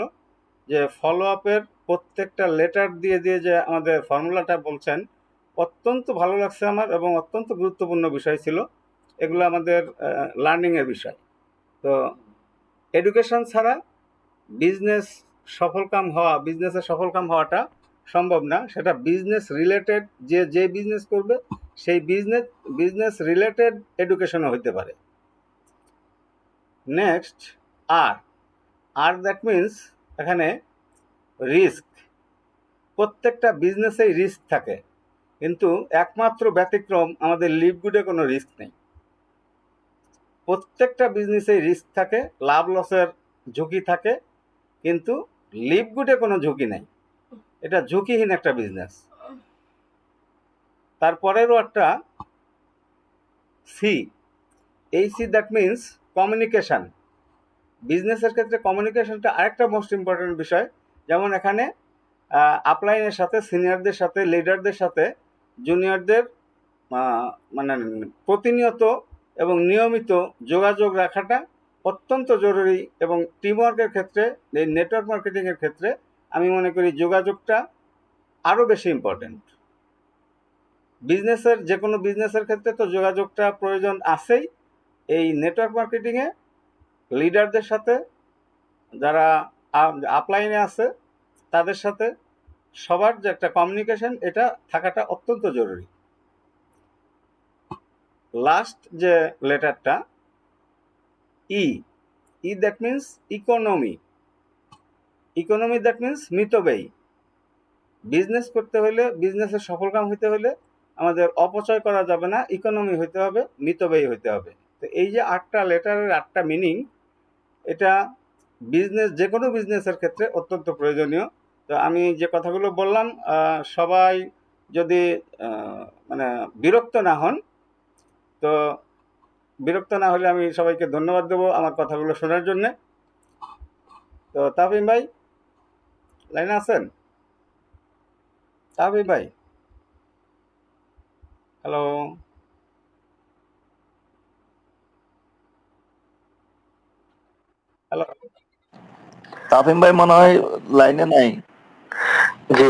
যে ফলো আপের প্রত্যেকটা লেটার দিয়ে দিয়ে যে আমাদের ফর্মুলাটা বলছেন, অত্যন্ত ভালো লাগছে আমার এবং অত্যন্ত গুরুত্বপূর্ণ বিষয় ছিল। এগুলো আমাদের লার্নিংয়ের বিষয়। তো এডুকেশন ছাড়া বিজনেস বিজনেসের সফলকাম হওয়াটা সম্ভব না। সেটা বিজনেস রিলেটেড, যে বিজনেস করবে সেই বিজনেস রিলেটেড এডুকেশনও হইতে পারে। নেক্সট আর দ্যাট মিন্স এখানে রিস্ক। প্রত্যেকটা বিজনেসেই রিস্ক থাকে, কিন্তু একমাত্র ব্যতিক্রম আমাদের লিভগুডে কোনো রিস্ক নেই। প্রত্যেকটা বিজনেসেই রিস্ক থাকে, লাভ লসের ঝুঁকি থাকে, কিন্তু লিভগুডে কোনো ঝুঁকি নেই। এটা ঝুঁকিহীন একটা বিজনেস। তারপরেরও একটা সি, এই সি দ্যাট মিন্স কমিউনিকেশান। বিজনেসের ক্ষেত্রে কমিউনিকেশনটা আরেকটা মোস্ট ইম্পর্টেন্ট বিষয়। যেমন এখানে আপলাইনের সাথে, সিনিয়রদের সাথে, লিডারদের সাথে জুনিয়রদের মানে প্রতিনিয়ত এবং নিয়মিত যোগাযোগ রাখাটা অত্যন্ত জরুরি। এবং টিমওয়ার্কের ক্ষেত্রে, এই নেটওয়ার্ক মার্কেটিংয়ের ক্ষেত্রে আমি মনে করি যোগাযোগটা আরও বেশি ইম্পর্টেন্ট। বিজনেসের যে কোনো বিজনেসের ক্ষেত্রে তো যোগাযোগটা প্রয়োজন আছেই। এই নেটওয়ার্ক মার্কেটিংয়ে লিডারদের সাথে, যারা আপলাইনে আছে তাদের সাথে সবার যে একটা কমিউনিকেশন, এটা থাকাটা অত্যন্ত জরুরি। লাস্ট যে লেটারটা E that means economy. Economy that means মিতব্যয়ী। বিজনেস করতে হলে, বিজনেসের সফলকাম হইতে হলে আমাদের অপচয় করা যাবে না, ইকোনমি হইতে হবে, মিতব্যয়ী হইতে হবে। তো এই যে 8টা লেটারের 8টা মিনিং, এটা বিজনেস, যে কোনো বিজনেসের ক্ষেত্রে অত্যন্ত প্রয়োজনীয়। তো আমি যে কথাগুলো বললাম, সবাই যদি মানে বিরক্ত না হন, তো বিরক্ত না হলে আমি সবাইকে ধন্যবাদ দেবো আমার কথাগুলো শোনার জন্যে। তো তাফিম ভাই লাইনে আছেন? তাফিম ভাই, হ্যালো। হ্যালো। তাফিম ভাই মনে হয় লাইনে নাই। জি,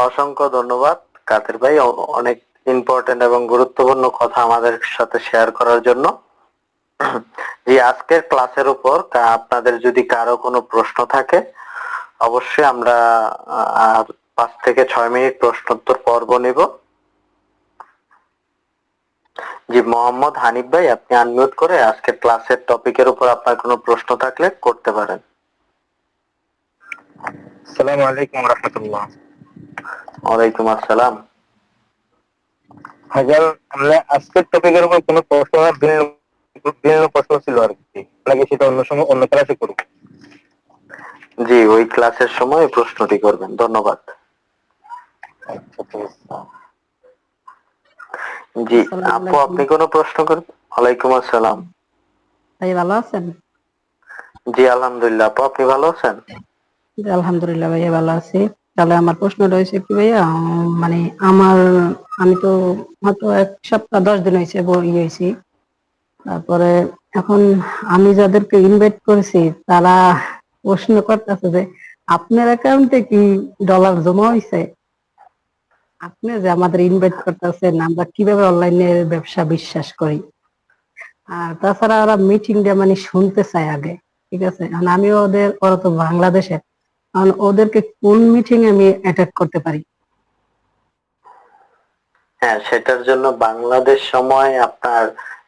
অসংখ্য ধন্যবাদ কাদের ভাই, অনেক ইম্পর্টেন্ট এবং গুরুত্বপূর্ণ কথা আমাদের সাথে শেয়ার করার জন্য। জি, আজকের ক্লাসের উপর আপনাদের যদি কারো কোনো প্রশ্ন থাকে, অবশ্যই আমরা আর 5 থেকে 6 মিনিট প্রশ্নোত্তর পর্ব নিব। জি, মোহাম্মদ হানিফ ভাই, আপনি আনমিউট করে আজকের ক্লাসের টপিকের উপর আপনার কোনো প্রশ্ন থাকলে করতে পারেন। আসসালামু আলাইকুম রাহমাতুল্লাহ। ওয়ালাইকুম আসসালাম। হাজার আমরা আজকের টপিকের উপর কোনো প্রশ্ন না, ভিন্ন ভিন্ন প্রশ্ন ছিল আর কি, নাকি সেটা অন্য সময় অন্য ক্লাসে করবো? জি, ওই ক্লাসের সময় এই প্রশ্নটি করবেন। ধন্যবাদ। আচ্ছা, ঠিক আছে। জি, আসসালামু আপু আলাইকুম। আপনি কোনো প্রশ্ন করবেন? ওয়ালাইকুম আসসালাম। ভাই ভালো আছেন? জি, আলহামদুলিল্লাহ। আপু আপনি ভালো আছেন? জি, আলহামদুলিল্লাহ ভাইয়া ভালো আছি। তাহলে আমার প্রশ্নটা হয়েছে কি ভাইয়া, মানে আমার আমি তো মাত্র 1 সপ্তাহ 10 দিন হয়েছে হয়েছি। তারপরে এখন আমি যাদেরকে ইনভাইট করেছি তারা প্রশ্ন করতেছে যে আপনার অ্যাকাউন্টে কি ডলার জমা হয়েছে? আপনি যে আমাদের ইনভাইট করতেছেন, আমরা কিভাবে অনলাইনে ব্যবসা বিশ্বাস করি? আর তাছাড়া ওরা মিটিংটা মানে শুনতে চায় আগে, ঠিক আছে? কারণ আমিও ওরা তো বাংলাদেশের, কারণ ওদেরকে কোন মিটিং আমি অ্যাটেন্ড করতে পারি? হ্যাঁ, সেটার জন্য বাংলাদেশ সময় আপনার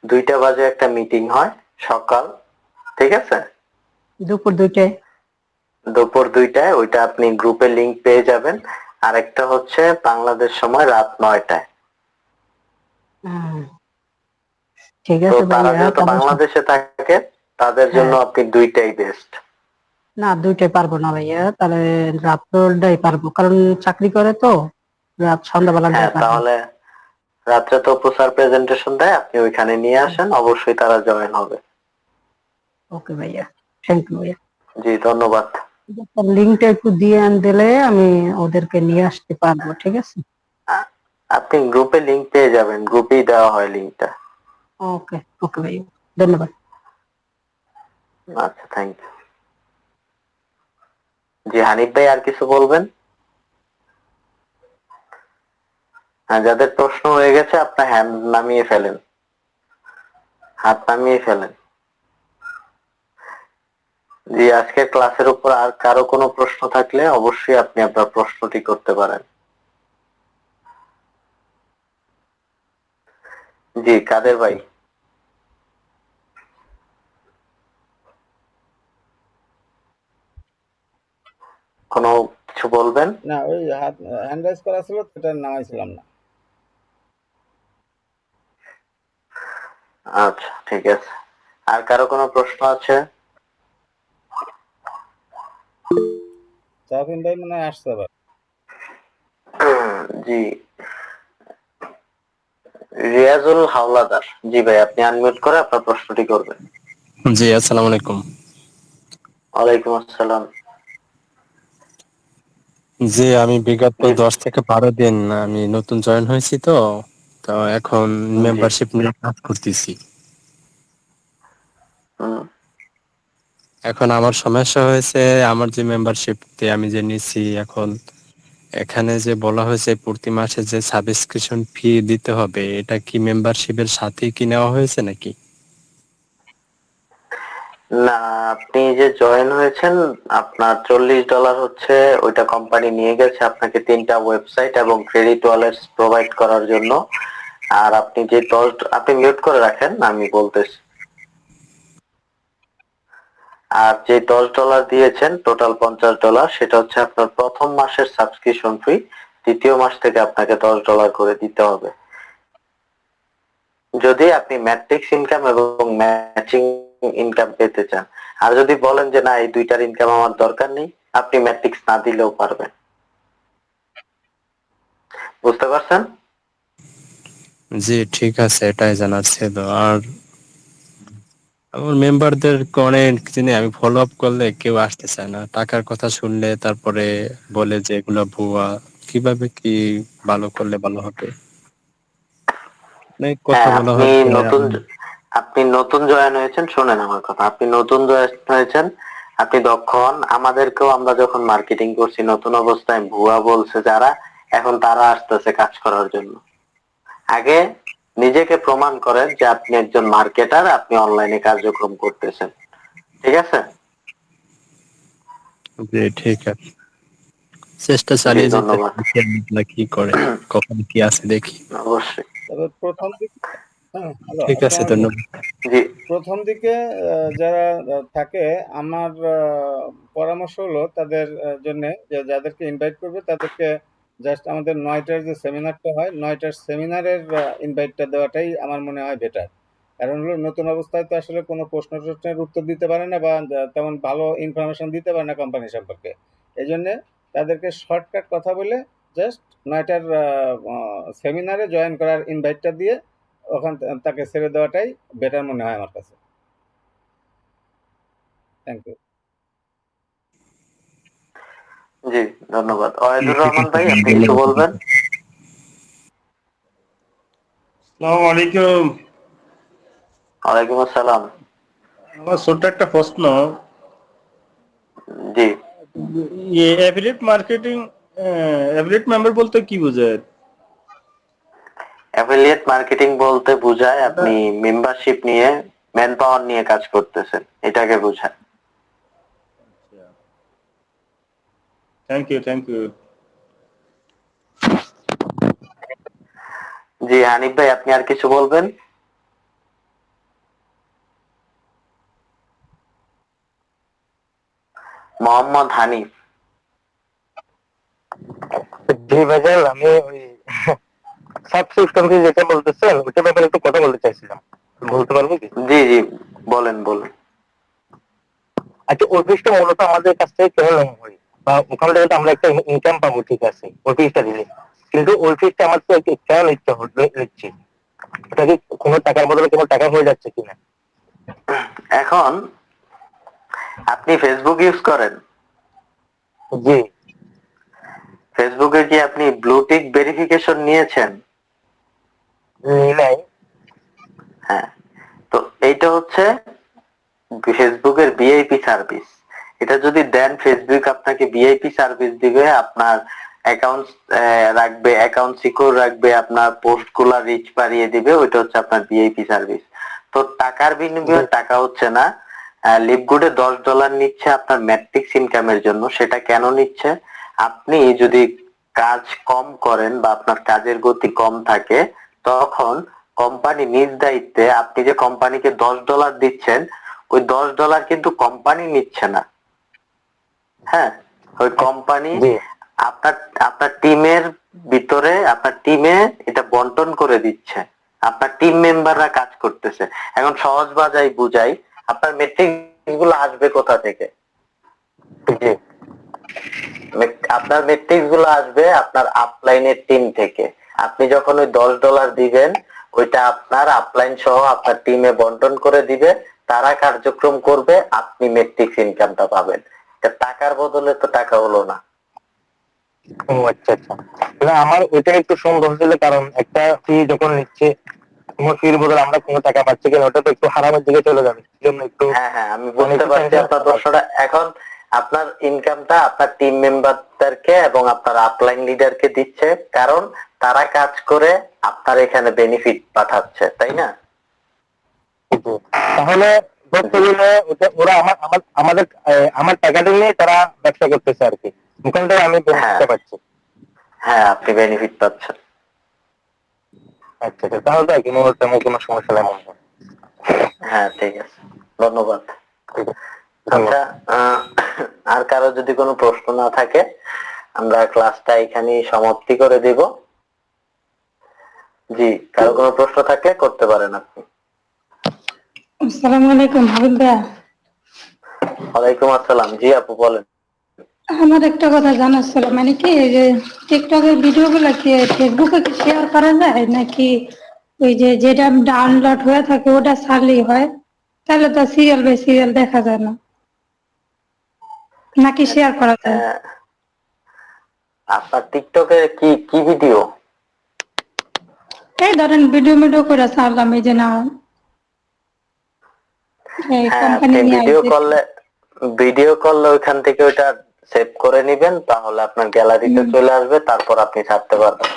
2টা বাজে একটা মিটিং হয়, সকাল, ঠিক আছে? দুপুর 2টায়? দুপুর 2টায়, ওইটা আপনি গ্রুপে লিংক পেয়ে যাবেন। আরেকটা হচ্ছে বাংলাদেশ সময় রাত 9টায়। হুম, ঠিক তো আছে তারা ভাইয়া, যেহেতু তাহলে বাংলাদেশে থাকে, তাদের জন্য হ্যাঁ, আপনি 2টাই বেস্ট। না 2টায় পারবো না ভাইয়া, তাহলে রাত্রটাই পারবো, কারণ চাকরি করে তো, রাত হ্যাঁ, সন্ধ্যাবেলাটাই পারবো। তাহলে রাত্রে তো প্রচার প্রেজেন্টেশন দেয়, আপনি ওইখানে নিয়ে আসেন, অবশ্যই তারা জয়েন হবে। ওকে ভাইয়া, থ্যাংক ইউ ভাইয়া। জি, ধন্যবাদ। লিঙ্কটা একটু দিয়ে দিলে আমি ওদেরকে নিয়ে আসতে পারবো, ঠিক আছে? আ- আপনি গ্রুপে লিংক পেয়ে যাবেন, গ্রুপেই দেওয়া হয় লিংকটা। ওকে ওকে ভাইয়া, ধন্যবাদ। আচ্ছা, থ্যাংক ইউ। জি, হানিফ ভাই আর কিছু বলবেন? হ্যাঁ, যাদের প্রশ্ন হয়ে গেছে আপনার হ্যান্ড নামিয়ে ফেলেন, হাত নামিয়ে ফেলেন। জি, আজকের ক্লাসের উপর আর কারো কোনো প্রশ্ন থাকলে অবশ্যই আপনি আপনার প্রশ্নটি করতে পারেন। জি, কাদের ভাই, কোনো কিছু বলবেন? না, ওই হাত হ্যান্ড রাইজ করা ছিল, সেটা নামাইছিলাম না। আচ্ছা, ঠিক আছে। আর কারো কোনো প্রশ্ন আছে? তাফিম ভাই মনে হয় আসছে আবার। জি, রিয়াজুল হাওলাদার। জি ভাই, আপনি আনমিউট করে আপনার প্রশ্নটি করবেন। জি, আসসালামু আলাইকুম। ওয়ালাইকুম আসসালাম। জি, আমি বিগত জি। 10 থেকে 12 দিন আমি নতুন জয়েন হয়েছি, তো তো এখন জি। মেম্বারশিপ নিয়ে কাজ করতেছি। হুম। এখন আমার সমস্যা হয়েছে, আমার যে মেম্বারশিপ আমি যে নিছি, এখন এখানে যে বলা হয়েছে প্রতি মাসে যে সাবস্ক্রিপশন ফি দিতে হবে, এটা কি মেম্বারশিপের সাথেই কি নেওয়া হয়েছে নাকি? না, আপনি যে জয়েন হয়েছেন, আপনার $40 হচ্ছে, ওইটা কোম্পানি নিয়ে গেছে আপনাকে 3টা ওয়েবসাইট এবং ক্রেডিট ওয়ালেটস প্রোভাইড করার জন্য। আর আপনি যে আপনি মিউট করে রাখেন, আমি বলতেছি। আর যে $10 দিয়েছেন, টোটাল $50, সেটা হচ্ছে আপনার প্রথম মাসের সাবস্ক্রিপশন ফি। দ্বিতীয় মাস থেকে আপনাকে $10 করে দিতে হবে, যদি আপনি ম্যাট্রিক্স ইনকাম এবং ম্যাচিং ইনকাম পেতে চান। আর যদি বলেন যে না, এই দুইটার ইনকাম আমার দরকার নেই, আপনি ম্যাট্রিক্স না দিলেও পারবেন। বুঝতে পারছেন? জি, ঠিক আছে, এটাই জানার ছিল। আর আমার মেম্বারদের অনেক জিনিস আমি ফলো আপ করলে কেউ আসতে চায় না, টাকার কথা শুনলে তারপরে বলে যে এগুলো ভুয়া। কিভাবে কি ভালো করলে ভালো হবে? অনেক কথা হ্যাঁ, বলা হচ্ছে। আপনি নতুন জয়েন হয়েছেন, শোনেন আমার কথা, আপনি নতুন জয়েন হয়েছেন, আপনি দক্ষ হন। আমাদেরকেও আমরা যখন মার্কেটিং করছি নতুন অবস্থায় ভুয়া বলছে যারা, এখন তারা আসতেছে কাজ করার জন্য। আগে নিজেকে প্রমাণ করেন যে আপনি একজন মার্কেটার, আপনি অনলাইনে কার্যক্রম করতেছেন, ঠিক আছে? যে ঠিক আছে, চেষ্টা জি, চালিয়ে যেতে ধন্যবাদ। দেখি আল্লাহ কি করে, কখন কি আছে দেখি। অবশ্যই। তবে প্রথম দিকে, হ্যাঁ, হ্যালো, ঠিক আছে, আসসালামু আলাইকুম। ধন্যবাদ। জি, প্রথম দিকে যারা থাকে, আমার পরামর্শ হলো তাদের জন্য, যে যাদেরকে ইনভাইট করবে তাদেরকে জাস্ট আমাদের 9টার যে সেমিনারটা হয়, 9টার সেমিনারের ইনভাইটটা দেওয়াটাই আমার মনে হয় বেটার। কারণ হলো নতুন অবস্থায় তো আসলে কোনো প্রশ্ন টশ্নের উত্তর দিতে পারে না, বা তেমন ভালো ইনফরমেশন দিতে পারে না কোম্পানি সম্পর্কে। এই জন্যে তাদেরকে শর্টকাট কথা বলে জাস্ট 9টার সেমিনারে জয়েন করার ইনভাইটটা দিয়ে ওখান তাকে ছেড়ে দেওয়াটাই বেটার মনে হয় আমার কাছে। Thank you. জি, ধন্যবাদ। ওয়াহিদুর রহমান ভাই, আপনি কিছু বলবেন? আসসালামু আলাইকুম। ওয়ালাইকুম আসসালাম। আমার ছোট্ট একটা প্রশ্ন। জি, অ্যাফিলিয়েট মার্কেটিং, অ্যাফিলিয়েট মেম্বার বলতে কি বোঝায়? অ্যাফিলিয়েট মার্কেটিং বলতে বোঝায় আপনি মেম্বারশিপ নিয়ে, ম্যান পাওয়ার নিয়ে কাজ করতেছেন, এটাকে বোঝায়। Thank you, thank you. জি, হানিফ ভাই, আপনি আর কিছু বলবেন? মোহাম্মদ হানিফ। জি ভাইজান, আমি ওই সাবসিস্টেম কি যেটা বলতেছেন ওইটার ব্যাপারে একটু কথা বলতে চাইছিলাম, বলতে পারবো কি? জি জি, বলেন বলেন। আচ্ছা, ওই ফিসটা মূলত আমাদের কাছ থেকে কেন নেওয়া হয়, বা ওখান থেকে তো আমরা একটা ইনকাম পাবো, ঠিক আছে, ওই ফিসটা দিলে, কিন্তু ওই ফিসটা আমার তো কেন নিচ্ছি? ওটা কি কোনো টাকার বদলে কেবল টাকা হয়ে যাচ্ছে কিনা? এখন আপনি ফেসবুক ইউজ করেন? জি। ফেসবুকে কি আপনি ব্লুটিক ভেরিফিকেশন নিয়েছেন? নাই। হ্যাঁ, তো এইটা হচ্ছে ফেসবুকের ভিআইপি সার্ভিস। এটা যদি দেন, ফেসবুক আপনাকে ভিআইপি সার্ভিস দিবে, আপনার অ্যাকাউন্ট রাখবে, অ্যাকাউন্ট সিকিউর রাখবে, আপনার পোস্ট গুলা রিচ বাড়িয়ে দিবে, ওইটা হচ্ছে আপনার ভিআইপি সার্ভিস। তো টাকার বিনিময়ে টাকা হচ্ছে না। লিভগুডে $10 নিচ্ছে আপনার ম্যাট্রিক্স ইনকামের জন্য। সেটা কেন নিচ্ছে? আপনি যদি কাজ কম করেন বা আপনার কাজের গতি কম থাকে, তখন কোম্পানি নিজ দায়িত্বে, আপনি যে কোম্পানিকে $10 দিচ্ছেন, ওই $10 কিন্তু কোম্পানি নিচ্ছে না। হ্যাঁ, ওই কোম্পানি জি। আপনার আপনার টিমের ভিতরে, আপনার টিমে এটা বন্টন করে দিচ্ছে, আপনার টিম মেম্বাররা কাজ করতেছে। এখন সহজ ভাষায় বুঝাই, আপনার মেট্রিক্স গুলো আসবে কোথা থেকে? জি। আপনার মেট্রিক্স গুলো আসবে আপনার আপলাইনের টিম থেকে। আপনি যখন ওই $10 দিবেন, ওইটা আপনার আপলাইন সহ আপনার টিমে বন্টন করে দিবে, তারা কার্যক্রম করবে, আপনি মেট্রিক্স ইনকামটা পাবেন। এটা টাকার বদলে তো টাকা হলো না। ও আচ্ছা আচ্ছা, না আমার ওইটা একটু সন্দেহ ছিল, কারণ একটা ফি যখন নিচ্ছে, কোনো ফির বদলে আমরা কোনো টাকা পাচ্ছি কিনা, ওটা তো একটু হারামের দিকে চলে যাবে, এই জন্য একটু হ্যাঁ হ্যাঁ, আমি মানে বুঝতে একটু পারছি টেনশন আপনার দর্শকরা। এখন আপনার ইনকামটা আপনার টিম মেম্বারদেরকে এবং আপনার আপলাইন লিডারকে দিচ্ছে, কারণ তারা কাজ করে আপনার এখানে বেনিফিট পাঠাচ্ছে, তাই না? তাহলে ধরতে গেলে ওরা আমাদের আমার টাকাটা নিয়ে তারা ব্যবসা করতেছে আর কি, ওখান থেকে আমি বেনিফিটটা পাচ্ছি। হ্যাঁ, আপনি বেনিফিট পাচ্ছেন। আচ্ছা আচ্ছা, তাহলে তো আর কি তেমন কোনো সমস্যা নেই মনে হয়। হ্যাঁ, ঠিক আছে, ধন্যবাদ। ঠিক আছে, আচ্ছা, ধন্যবাদ। আর কারো যদি কোনো প্রশ্ন না থাকে, আমরা ক্লাসটা এখানেই সমাপ্তি করে দিব। জি, কারো কোনো প্রশ্ন থাকলে করতে পারেন আপনি। আসসালামু আলাইকুম হাবিব ভাইয়া। ওয়ালাইকুম আসসালাম। জি আপু, বলেন। আমার একটা কথা জানার ছিল, মানে কি এই যে টিকটকের ভিডিওগুলো কি ফেসবুকে কি শেয়ার করা যায়, নাকি ওই যে যেটা ডাউনলোড হয়ে থাকে ওটা ছাড়লেই হয়? তাহলে তো সিরিয়াল বাই সিরিয়াল দেখা যায় না, নাকি শেয়ার করা যায়? আহ, আপনার টিকটকে কি কি ভিডিও? এই ধরেন ভিডিও ভিডিও করে ছাড়লাম, এই যে না এই হ্যাঁ, কোম্পানি আপনি নিয়ে ভিডিও আইছে। করলে ওইখান থেকে ওইটা সেভ করে নিবেন, তাহলে আপনার গ্যালারিতে চলে আসবে, তারপর আপনি ছাড়তে পারবেন।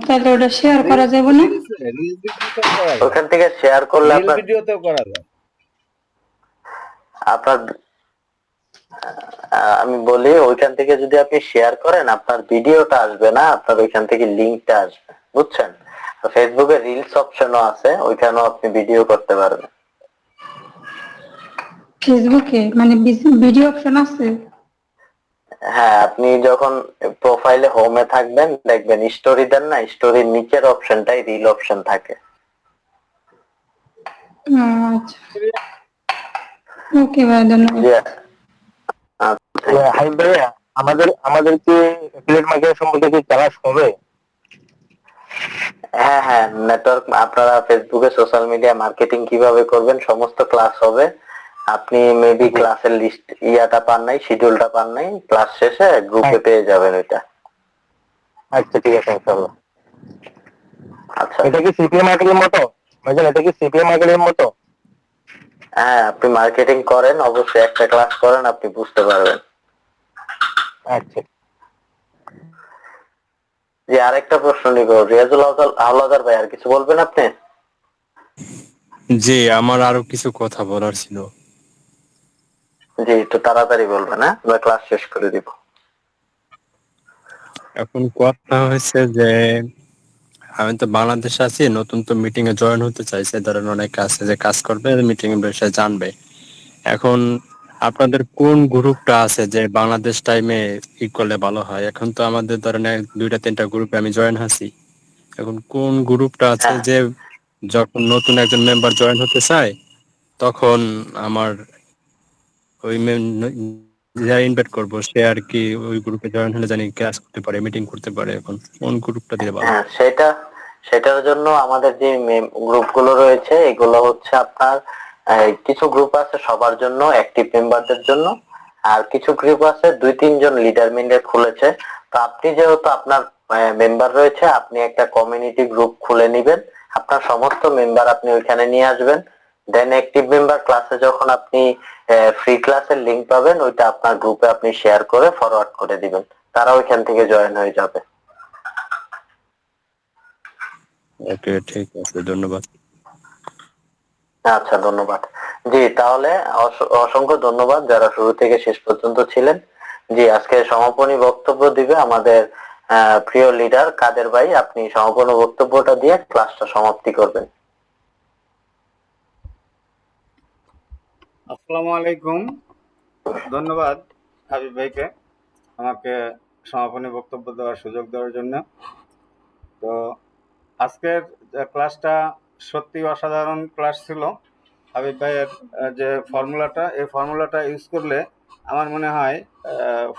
তাহলে ওটা শেয়ার করা রিলস যাবে না? রিলস রিলস ভিডিওতেও করা যায়, ওইখান থেকে শেয়ার করলে রিল আপনার ভিডিওতেও করা যায়। আপনার আমি বলি, ওইখান থেকে যদি আপনি শেয়ার করেন, আপনার ভিডিওটা আসবে না, আপনার ওইখান থেকে লিঙ্কটা আসবে, বুঝছেন? ফেসবুকে রিলস অপশনও আছে, ওইখানেও আপনি ভিডিও করতে পারবেন। ফেসবুকে মানে ভিডিও অপশন আছে? হ্যাঁ, আপনি যখন প্রোফাইলে হোমে থাকবেন, দেখবেন স্টোরি দেন না, স্টোরির নিচের অপশনটাই রিল অপশন থাকে। আচ্ছা, ওকে ভাই, ধন্যবাদ। যে আচ্ছা, হাই ভাইয়া, আমাদের কি অ্যাফিলিয়েট মার্কেটিং সম্পর্কে কি ক্লাস হবে? হ্যাঁ হ্যাঁ, নেটওয়ার্ক, আপনারা ফেসবুকে সোশ্যাল মিডিয়া মার্কেটিং কিভাবে করবেন সমস্ত ক্লাস হবে। আপনি মেবি ক্লাসের লিস্ট পান নাই, শিডিউলটা পান নাই, ক্লাস শেষে গ্রুপে পেয়ে যাবেন ওইটা। আচ্ছা ঠিক আছে, ইনশাআল্লাহ। আচ্ছা, এটা কি সিপিএম মার্কেটিং মতো? ভাইজান, এটা কি সিপিএম মার্কেটিং মতো? হ্যাঁ, আপনি মার্কেটিং করেন, অবশ্যই একটা ক্লাস করেন, আপনি বুঝতে পারবেন। আচ্ছা, যে আরেকটা প্রশ্ন নিব, রিয়াজুল হাওলাদার ভাই, আর কিছু বলবেন আপনি? জি, আমার আরো কিছু কথা বলার ছিল। জি, একটু তাড়াতাড়ি বলবেন, হ্যাঁ, আমরা ক্লাস শেষ করে দিব। এখন কথা হয়েছে যে আমি তো বাংলাদেশে আছি, নতুন তো মিটিং এ জয়েন হতে চাইছে, ধরেন অনেক আছে যে কাজ করবে, মিটিং এর বিষয়ে জানবে। এখন আপনাদের কোন গ্রুপটা আছে যে বাংলাদেশ টাইমে ই করলে ভালো হয়? এখন তো আমাদের ধরেন দুইটা তিনটা গ্রুপে আমি জয়েন আছি। এখন কোন গ্রুপটা আছে হ্যাঁ যে যখন নতুন একজন মেম্বার জয়েন হতে চায়, তখন আমার ওই যারা ইনভাইট করবো সে আর কি ওই গ্রুপে জয়েন হলে জানি ক্লাস করতে পারে, মিটিং করতে পারে। এখন কোন গ্রুপটা দিলে ভালো? হ্যাঁ, সেটার জন্য আমাদের যে গ্রুপগুলো রয়েছে, এগুলো হচ্ছে আপনার কিছু গ্রুপ আছে সবার জন্য, অ্যাক্টিভ মেম্বারদের জন্য, আর কিছু গ্রুপ আছে 2-3 জন লিডার মিলে খুলেছে। তো আপনি যেহেতু আপনার মেম্বার রয়েছে, আপনি একটা কমিউনিটি গ্রুপ খুলে নিবেন, আপনার সমস্ত মেম্বার আপনি ওইখানে নিয়ে আসবেন। দেন অ্যাক্টিভ মেম্বার ক্লাসে যখন আপনি ফ্রি ক্লাসের লিংক পাবেন, ওইটা আপনার গ্রুপে আপনি শেয়ার করে ফরওয়ার্ড করে দিবেন, তারা ওইখান থেকে জয়েন হয়ে যাবে। ওকে, ঠিক আছে, ধন্যবাদ। আচ্ছা, ধন্যবাদ। জি, তাহলে অসংখ্য ধন্যবাদ যারা শুরু থেকে শেষ পর্যন্ত ছিলেন। জি, আজকে সমাপনী বক্তব্য দিবে আমাদের প্রিয় লিডার কাদের ভাই। আপনি সমাপনী বক্তব্যটা দিয়ে ক্লাসটা সমাপ্তি করবেন। আসসালামু আলাইকুম, ধন্যবাদ হাবিব ভাইকে আমাকে সমাপনী বক্তব্য দেওয়ার সুযোগ দেওয়ার জন্য। তো আজকের ক্লাসটা সত্যি অসাধারণ ক্লাস ছিল। হাবিব ভাইয়ের যে ফর্মুলাটা, এই ফর্মুলাটা ইউজ করলে আমার মনে হয়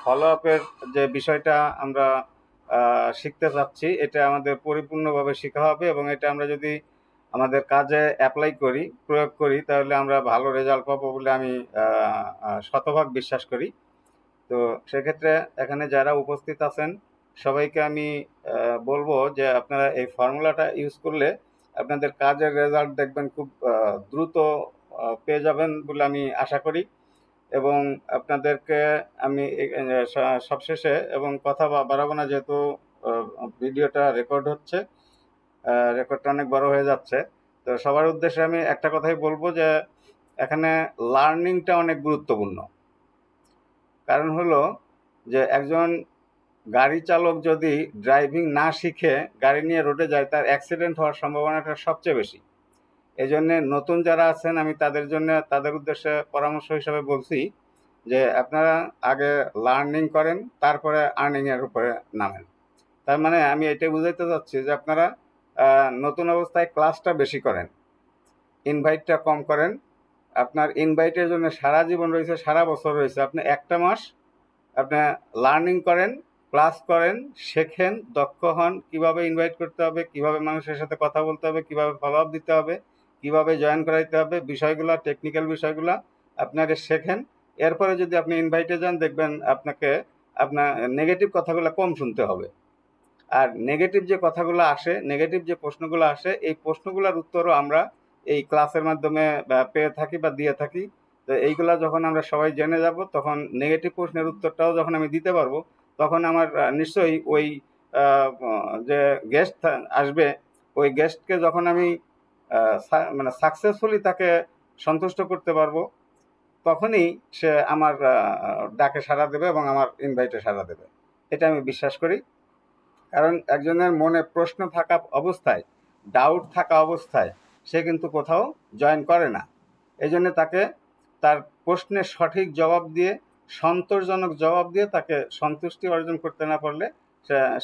ফলো আপের যে বিষয়টা আমরা শিখতে চাচ্ছি, এটা আমাদের পরিপূর্ণভাবে শেখা হবে, এবং এটা আমরা যদি আমাদের কাজে অ্যাপ্লাই করি, প্রয়োগ করি, তাহলে আমরা ভালো রেজাল্ট পাবো বলে আমি শতভাগ বিশ্বাস করি। তো সেক্ষেত্রে এখানে যারা উপস্থিত আছেন সবাইকে আমি বলবো যে আপনারা এই ফর্মুলাটা ইউজ করলে আপনাদের কাজের রেজাল্ট দেখবেন খুব দ্রুত পেয়ে যাবেন বলে আমি আশা করি। এবং আপনাদেরকে আমি সবশেষে, এবং কথা বাড়াবো না যেহেতু ভিডিওটা রেকর্ড হচ্ছে, রেকর্ডটা অনেক বড় হয়ে যাচ্ছে, তো সবার উদ্দেশ্যে আমি একটা কথাই বলবো যে এখানে লার্নিংটা অনেক গুরুত্বপূর্ণ। কারণ হলো যে একজন গাড়ি চালক যদি ড্রাইভিং না শিখে গাড়ি নিয়ে রোডে যায়, তার অ্যাক্সিডেন্ট হওয়ার সম্ভাবনাটা সবচেয়ে বেশি। এই জন্যে নতুন যারা আছেন, আমি তাদের উদ্দেশ্যে পরামর্শ হিসাবে বলছি যে আপনারা আগে লার্নিং করেন, তারপরে আর্নিংয়ের উপরে নামেন। তার মানে আমি এটাই বুঝাইতে চাচ্ছি যে আপনারা নতুন অবস্থায় ক্লাসটা বেশি করেন, ইনভাইটটা কম করেন। আপনার ইনভাইটের জন্য সারা জীবন রয়েছে, সারা বছর রয়েছে, আপনি একটা মাস আপনি লার্নিং করেন, ক্লাস করেন, শেখেন, দক্ষ হন, কিভাবে ইনভাইট করতে হবে, কিভাবে মানুষের সাথে কথা বলতে হবে, কিভাবে ফলো আপ দিতে হবে, কিভাবে জয়েন করাইতে হবে, বিষয়গুলো, টেকনিক্যাল বিষয়গুলো আপনাকে শেখেন। এরপরে যদি আপনি ইনভাইটে যান, দেখবেন আপনাকে আপনার নেগেটিভ কথাগুলো কম শুনতে হবে। আর নেগেটিভ যে কথাগুলো আসে, নেগেটিভ যে প্রশ্নগুলো আসে, এই প্রশ্নগুলোর উত্তরও আমরা এই ক্লাসের মাধ্যমে পেয়ে থাকি বা দিয়ে থাকি। তো এইগুলা যখন আমরা সবাই জেনে যাব, তখন নেগেটিভ প্রশ্নের উত্তরটাও যখন আমি দিতে পারবো, তখন আমার নিশ্চয়ই ওই যে গেস্ট আসবে, ওই গেস্টকে যখন আমি মানে সাকসেসফুলি তাকে সন্তুষ্ট করতে পারবো, তখনই সে আমার ডাকে সাড়া দেবে এবং আমার ইনভাইটে সাড়া দেবে। এটা আমি বিশ্বাস করি। কারণ একজনের মনে প্রশ্ন থাকা অবস্থায়, ডাউট থাকা অবস্থায় সে কিন্তু কোথাও জয়েন করে না। এই জন্য তাকে তার প্রশ্নের সঠিক জবাব দিয়ে, সন্তোষজনক জবাব দিয়ে তাকে সন্তুষ্টি অর্জন করতে না পারলে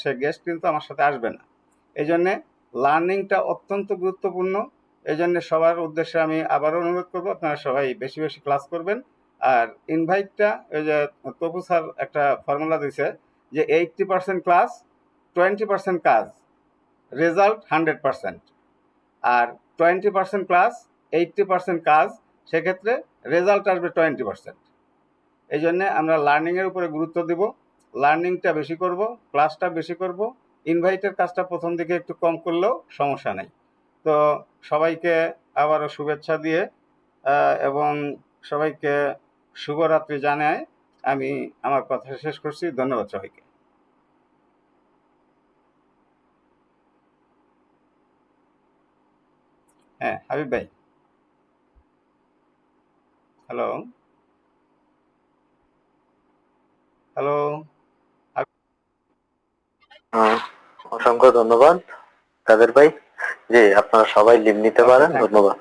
সে গেস্ট কিন্তু আমার সাথে আসবে না। এই জন্যে লার্নিংটা অত্যন্ত গুরুত্বপূর্ণ। এই জন্য সবার উদ্দেশ্যে আমি আবারও অনুরোধ করবো, আপনারা সবাই বেশি বেশি ক্লাস করবেন। আর ইনভাইটটা, ওই যে তপু স্যার একটা ফর্মুলা দিয়েছে যে 80% ক্লাস, 20% কাজ, রেজাল্ট 100%। আর 20% ক্লাস, 80% কাজ, সেক্ষেত্রে রেজাল্ট আসবে 20%। এই জন্যে আমরা লার্নিংয়ের উপরে গুরুত্ব দিব, লার্নিংটা বেশি করব, ক্লাসটা বেশি করব। ইনভাইটের কাজটা প্রথম দিকে একটু কম করলেও সমস্যা নেই। তো সবাইকে আবারও শুভেচ্ছা দিয়ে এবং সবাইকে শুভরাত্রি জানায় আমি আমার কথা শেষ করছি। ধন্যবাদ সবাইকে। হ্যাঁ, হাবিব ভাই, হ্যালো হ্যালো। অসংখ্য ধন্যবাদ কাদের ভাই। জি, আপনারা সবাই লিভ নিতে পারেন। Okay, thank you. ধন্যবাদ।